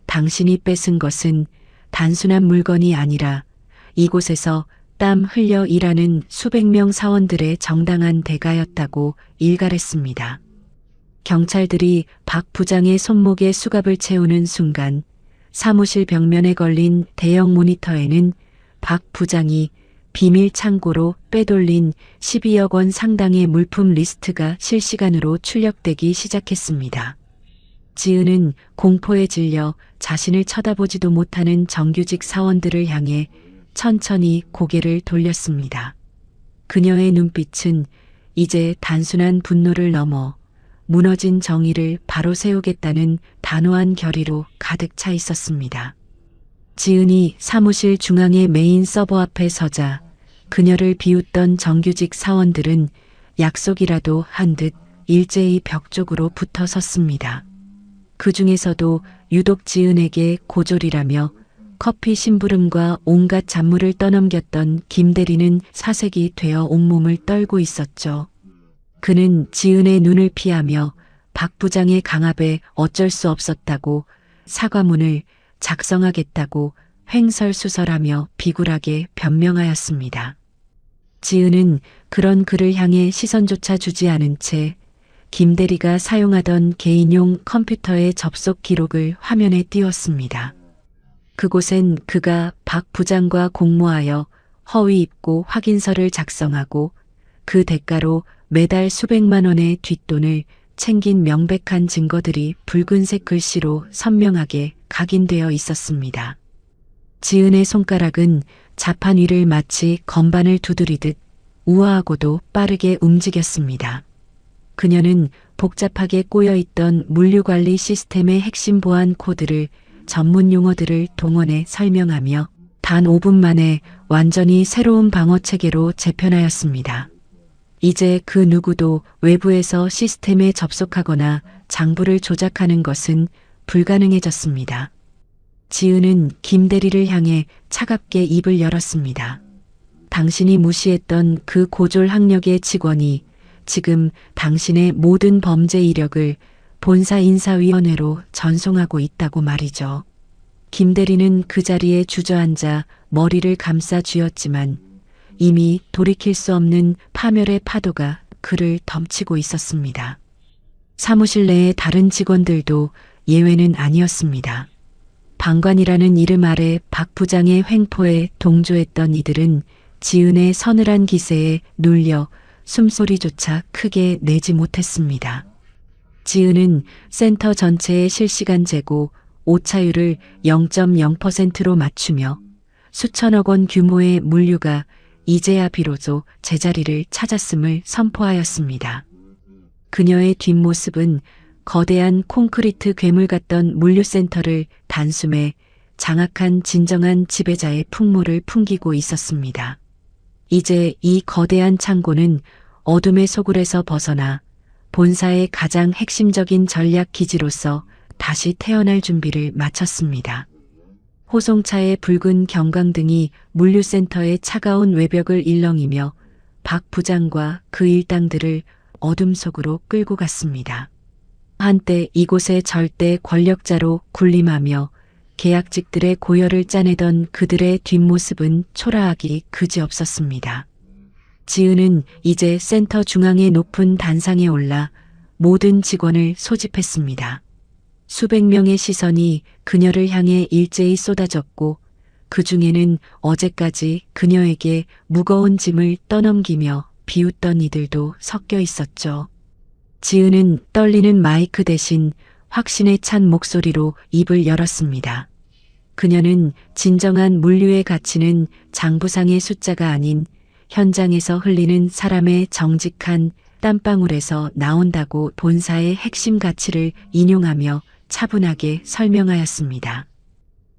당신이 뺏은 것은 단순한 물건이 아니라 이곳에서 땀 흘려 일하는 수백 명 사원들의 정당한 대가였다고 일갈했습니다. 경찰들이 박 부장의 손목에 수갑을 채우는 순간 사무실 벽면에 걸린 대형 모니터에는 박 부장이 비밀 창고로 빼돌린 12억 원 상당의 물품 리스트가 실시간으로 출력되기 시작했습니다. 지은은 공포에 질려 자신을 쳐다보지도 못하는 정규직 사원들을 향해 천천히 고개를 돌렸습니다. 그녀의 눈빛은 이제 단순한 분노를 넘어 무너진 정의를 바로 세우겠다는 단호한 결의로 가득 차 있었습니다. 지은이 사무실 중앙의 메인 서버 앞에 서자 그녀를 비웃던 정규직 사원들은 약속이라도 한 듯 일제히 벽 쪽으로 붙어 섰습니다. 그 중에서도 유독 지은에게 고졸이라며 커피 심부름과 온갖 잡무를 떠넘겼던 김 대리는 사색이 되어 온몸을 떨고 있었죠. 그는 지은의 눈을 피하며 박 부장의 강압에 어쩔 수 없었다고 사과문을 작성하겠다고 횡설수설하며 비굴하게 변명하였습니다. 지은은 그런 그를 향해 시선조차 주지 않은 채 김 대리가 사용하던 개인용 컴퓨터의 접속 기록을 화면에 띄웠습니다. 그곳엔 그가 박 부장과 공모하여 허위 입고 확인서를 작성하고 그 대가로 매달 수백만 원의 뒷돈을 챙긴 명백한 증거들이 붉은색 글씨로 선명하게 각인되어 있었습니다. 지은의 손가락은 자판 위를 마치 건반을 두드리듯 우아하고도 빠르게 움직였습니다. 그녀는 복잡하게 꼬여있던 물류관리 시스템의 핵심 보안 코드를 전문 용어들을 동원해 설명하며 단 5분 만에 완전히 새로운 방어 체계로 재편하였습니다. 이제 그 누구도 외부에서 시스템에 접속하거나 장부를 조작하는 것은 불가능해졌습니다. 지은은 김 대리를 향해 차갑게 입을 열었습니다. 당신이 무시했던 그 고졸 학력의 직원이 지금 당신의 모든 범죄 이력을 본사 인사위원회로 전송하고 있다고 말이죠. 김 대리는 그 자리에 주저앉아 머리를 감싸 쥐었지만 이미 돌이킬 수 없는 파멸의 파도가 그를 덮치고 있었습니다. 사무실 내의 다른 직원들도 예외는 아니었습니다. 방관이라는 이름 아래 박 부장의 횡포에 동조했던 이들은 지은의 서늘한 기세에 눌려 숨소리조차 크게 내지 못했습니다. 지은은 센터 전체의 실시간 재고 오차율을 0.0%로 맞추며 수천억 원 규모의 물류가 이제야 비로소 제자리를 찾았음을 선포하였습니다. 그녀의 뒷모습은 거대한 콘크리트 괴물 같던 물류센터를 단숨에 장악한 진정한 지배자의 풍모를 풍기고 있었습니다. 이제 이 거대한 창고는 어둠의 소굴에서 벗어나 본사의 가장 핵심적인 전략 기지로서 다시 태어날 준비를 마쳤습니다. 호송차의 붉은 경광등이 물류센터의 차가운 외벽을 일렁이며 박 부장과 그 일당들을 어둠 속으로 끌고 갔습니다. 한때 이곳의 절대 권력자로 군림하며 계약직들의 고열을 짜내던 그들의 뒷모습은 초라하기 그지없었습니다. 지은은 이제 센터 중앙의 높은 단상에 올라 모든 직원을 소집했습니다. 수백 명의 시선이 그녀를 향해 일제히 쏟아졌고 그 중에는 어제까지 그녀에게 무거운 짐을 떠넘기며 비웃던 이들도 섞여 있었죠. 지은은 떨리는 마이크 대신 확신에 찬 목소리로 입을 열었습니다. 그녀는 진정한 물류의 가치는 장부상의 숫자가 아닌 현장에서 흘리는 사람의 정직한 땀방울에서 나온다고 본사의 핵심 가치를 인용하며 차분하게 설명하였습니다.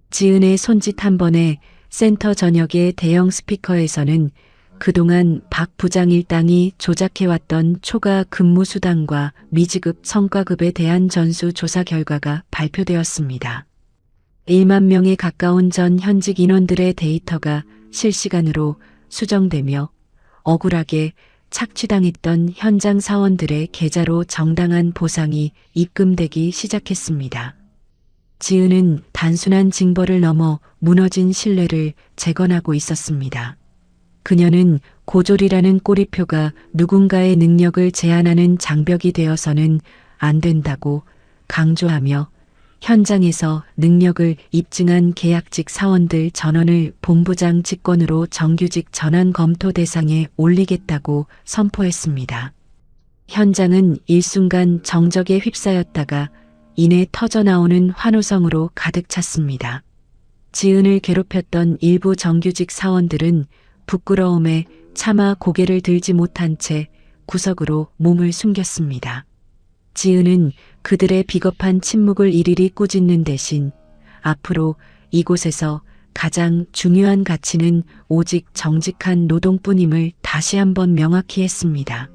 지은의 손짓 한 번에 센터 전역의 대형 스피커에서는 그동안 박 부장 일당이 조작해왔던 초과 근무 수당과 미지급 성과급에 대한 전수 조사 결과가 발표되었습니다. 1만 명에 가까운 전 현직 인원들의 데이터가 실시간으로 수정되며 억울하게 착취당했던 현장 사원들의 계좌로 정당한 보상이 입금되기 시작했습니다. 지은은 단순한 징벌을 넘어 무너진 신뢰를 재건하고 있었습니다. 그녀는 고졸이라는 꼬리표가 누군가의 능력을 제한하는 장벽이 되어서는 안 된다고 강조하며 현장에서 능력을 입증한 계약직 사원들 전원을 본부장 직권으로 정규직 전환 검토 대상에 올리겠다고 선포했습니다. 현장은 일순간 정적에 휩싸였다가 이내 터져나오는 환호성으로 가득 찼습니다. 지은을 괴롭혔던 일부 정규직 사원들은 부끄러움에 차마 고개를 들지 못한 채 구석으로 몸을 숨겼습니다. 지은은 그들의 비겁한 침묵을 일일이 꾸짖는 대신 앞으로 이곳에서 가장 중요한 가치는 오직 정직한 노동뿐임을 다시 한번 명확히 했습니다.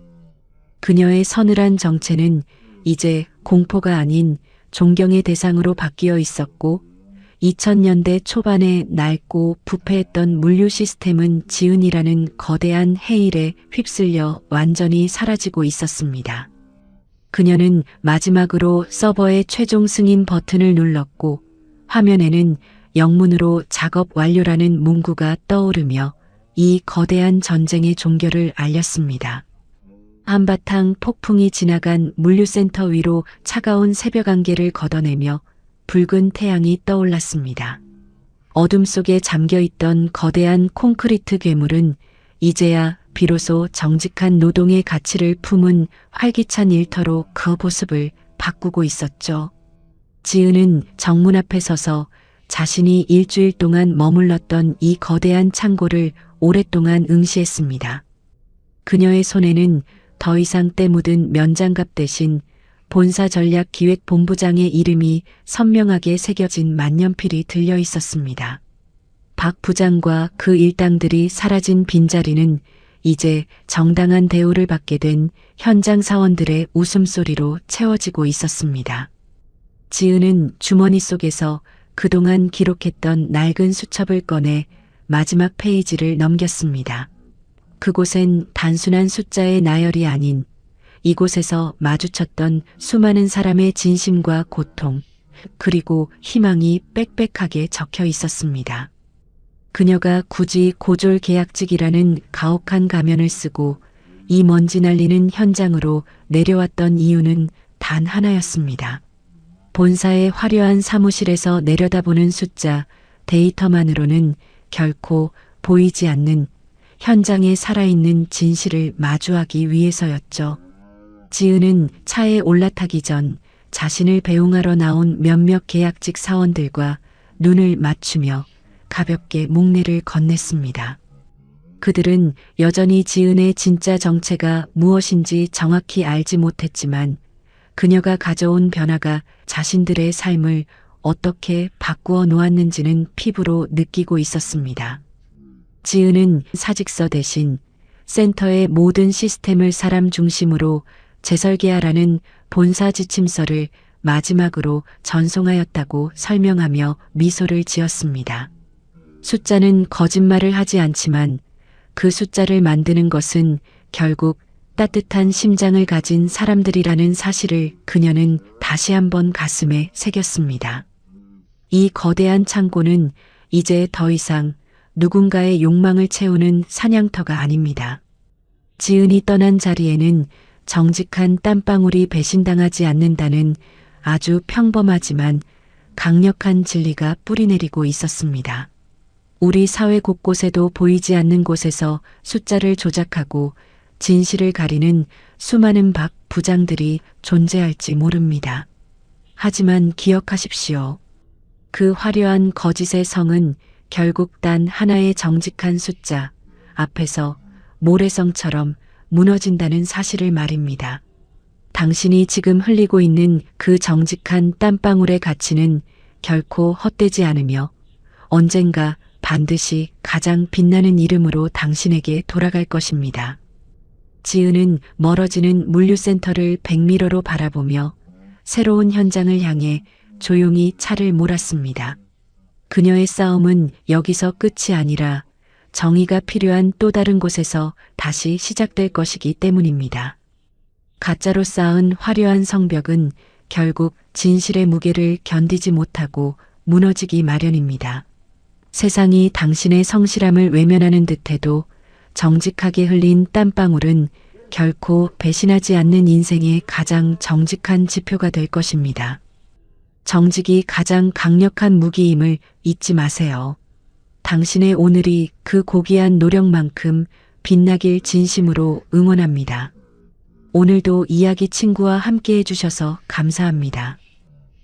그녀의 서늘한 정체는 이제 공포가 아닌 존경의 대상으로 바뀌어 있었고 2000년대 초반에 낡고 부패했던 물류 시스템은 지은이라는 거대한 해일에 휩쓸려 완전히 사라지고 있었습니다. 그녀는 마지막으로 서버의 최종 승인 버튼을 눌렀고 화면에는 영문으로 작업 완료라는 문구가 떠오르며 이 거대한 전쟁의 종결을 알렸습니다. 한바탕 폭풍이 지나간 물류센터 위로 차가운 새벽 안개를 걷어내며 붉은 태양이 떠올랐습니다. 어둠 속에 잠겨있던 거대한 콘크리트 괴물은 이제야 비로소 정직한 노동의 가치를 품은 활기찬 일터로 그 모습을 바꾸고 있었죠. 지은은 정문 앞에 서서 자신이 일주일 동안 머물렀던 이 거대한 창고를 오랫동안 응시했습니다. 그녀의 손에는 더 이상 때 묻은 면장갑 대신 본사전략기획본부장의 이름이 선명하게 새겨진 만년필이 들려 있었습니다. 박 부장과 그 일당들이 사라진 빈자리는 이제 정당한 대우를 받게 된 현장 사원들의 웃음소리로 채워지고 있었습니다. 지은은 주머니 속에서 그동안 기록했던 낡은 수첩을 꺼내 마지막 페이지를 넘겼습니다. 그곳엔 단순한 숫자의 나열이 아닌 이곳에서 마주쳤던 수많은 사람의 진심과 고통, 그리고 희망이 빽빽하게 적혀 있었습니다. 그녀가 굳이 고졸 계약직이라는 가혹한 가면을 쓰고 이 먼지 날리는 현장으로 내려왔던 이유는 단 하나였습니다. 본사의 화려한 사무실에서 내려다보는 숫자, 데이터만으로는 결코 보이지 않는 현장에 살아있는 진실을 마주하기 위해서였죠. 지은은 차에 올라타기 전 자신을 배웅하러 나온 몇몇 계약직 사원들과 눈을 맞추며 가볍게 목례를 건넸습니다. 그들은 여전히 지은의 진짜 정체가 무엇인지 정확히 알지 못했지만 그녀가 가져온 변화가 자신들의 삶을 어떻게 바꾸어 놓았는지는 피부로 느끼고 있었습니다. 지은은 사직서 대신 센터의 모든 시스템을 사람 중심으로 재설계하라는 본사 지침서를 마지막으로 전송하였다고 설명하며 미소를 지었습니다. 숫자는 거짓말을 하지 않지만 그 숫자를 만드는 것은 결국 따뜻한 심장을 가진 사람들이라는 사실을 그녀는 다시 한번 가슴에 새겼습니다. 이 거대한 창고는 이제 더 이상 누군가의 욕망을 채우는 사냥터가 아닙니다. 지은이 떠난 자리에는 정직한 땀방울이 배신당하지 않는다는 아주 평범하지만 강력한 진리가 뿌리내리고 있었습니다. 우리 사회 곳곳에도 보이지 않는 곳에서 숫자를 조작하고 진실을 가리는 수많은 박 부장들이 존재할지 모릅니다. 하지만 기억하십시오. 그 화려한 거짓의 성은 결국 단 하나의 정직한 숫자 앞에서 모래성처럼 무너진다는 사실을 말입니다. 당신이 지금 흘리고 있는 그 정직한 땀방울의 가치는 결코 헛되지 않으며 언젠가 반드시 가장 빛나는 이름으로 당신에게 돌아갈 것입니다. 지은은 멀어지는 물류센터를 백미러로 바라보며 새로운 현장을 향해 조용히 차를 몰았습니다. 그녀의 싸움은 여기서 끝이 아니라 정의가 필요한 또 다른 곳에서 다시 시작될 것이기 때문입니다. 가짜로 쌓은 화려한 성벽은 결국 진실의 무게를 견디지 못하고 무너지기 마련입니다. 세상이 당신의 성실함을 외면하는 듯해도 정직하게 흘린 땀방울은 결코 배신하지 않는 인생의 가장 정직한 지표가 될 것입니다. 정직이 가장 강력한 무기임을 잊지 마세요. 당신의 오늘이 그 고귀한 노력만큼 빛나길 진심으로 응원합니다. 오늘도 이야기 친구와 함께 해주셔서 감사합니다.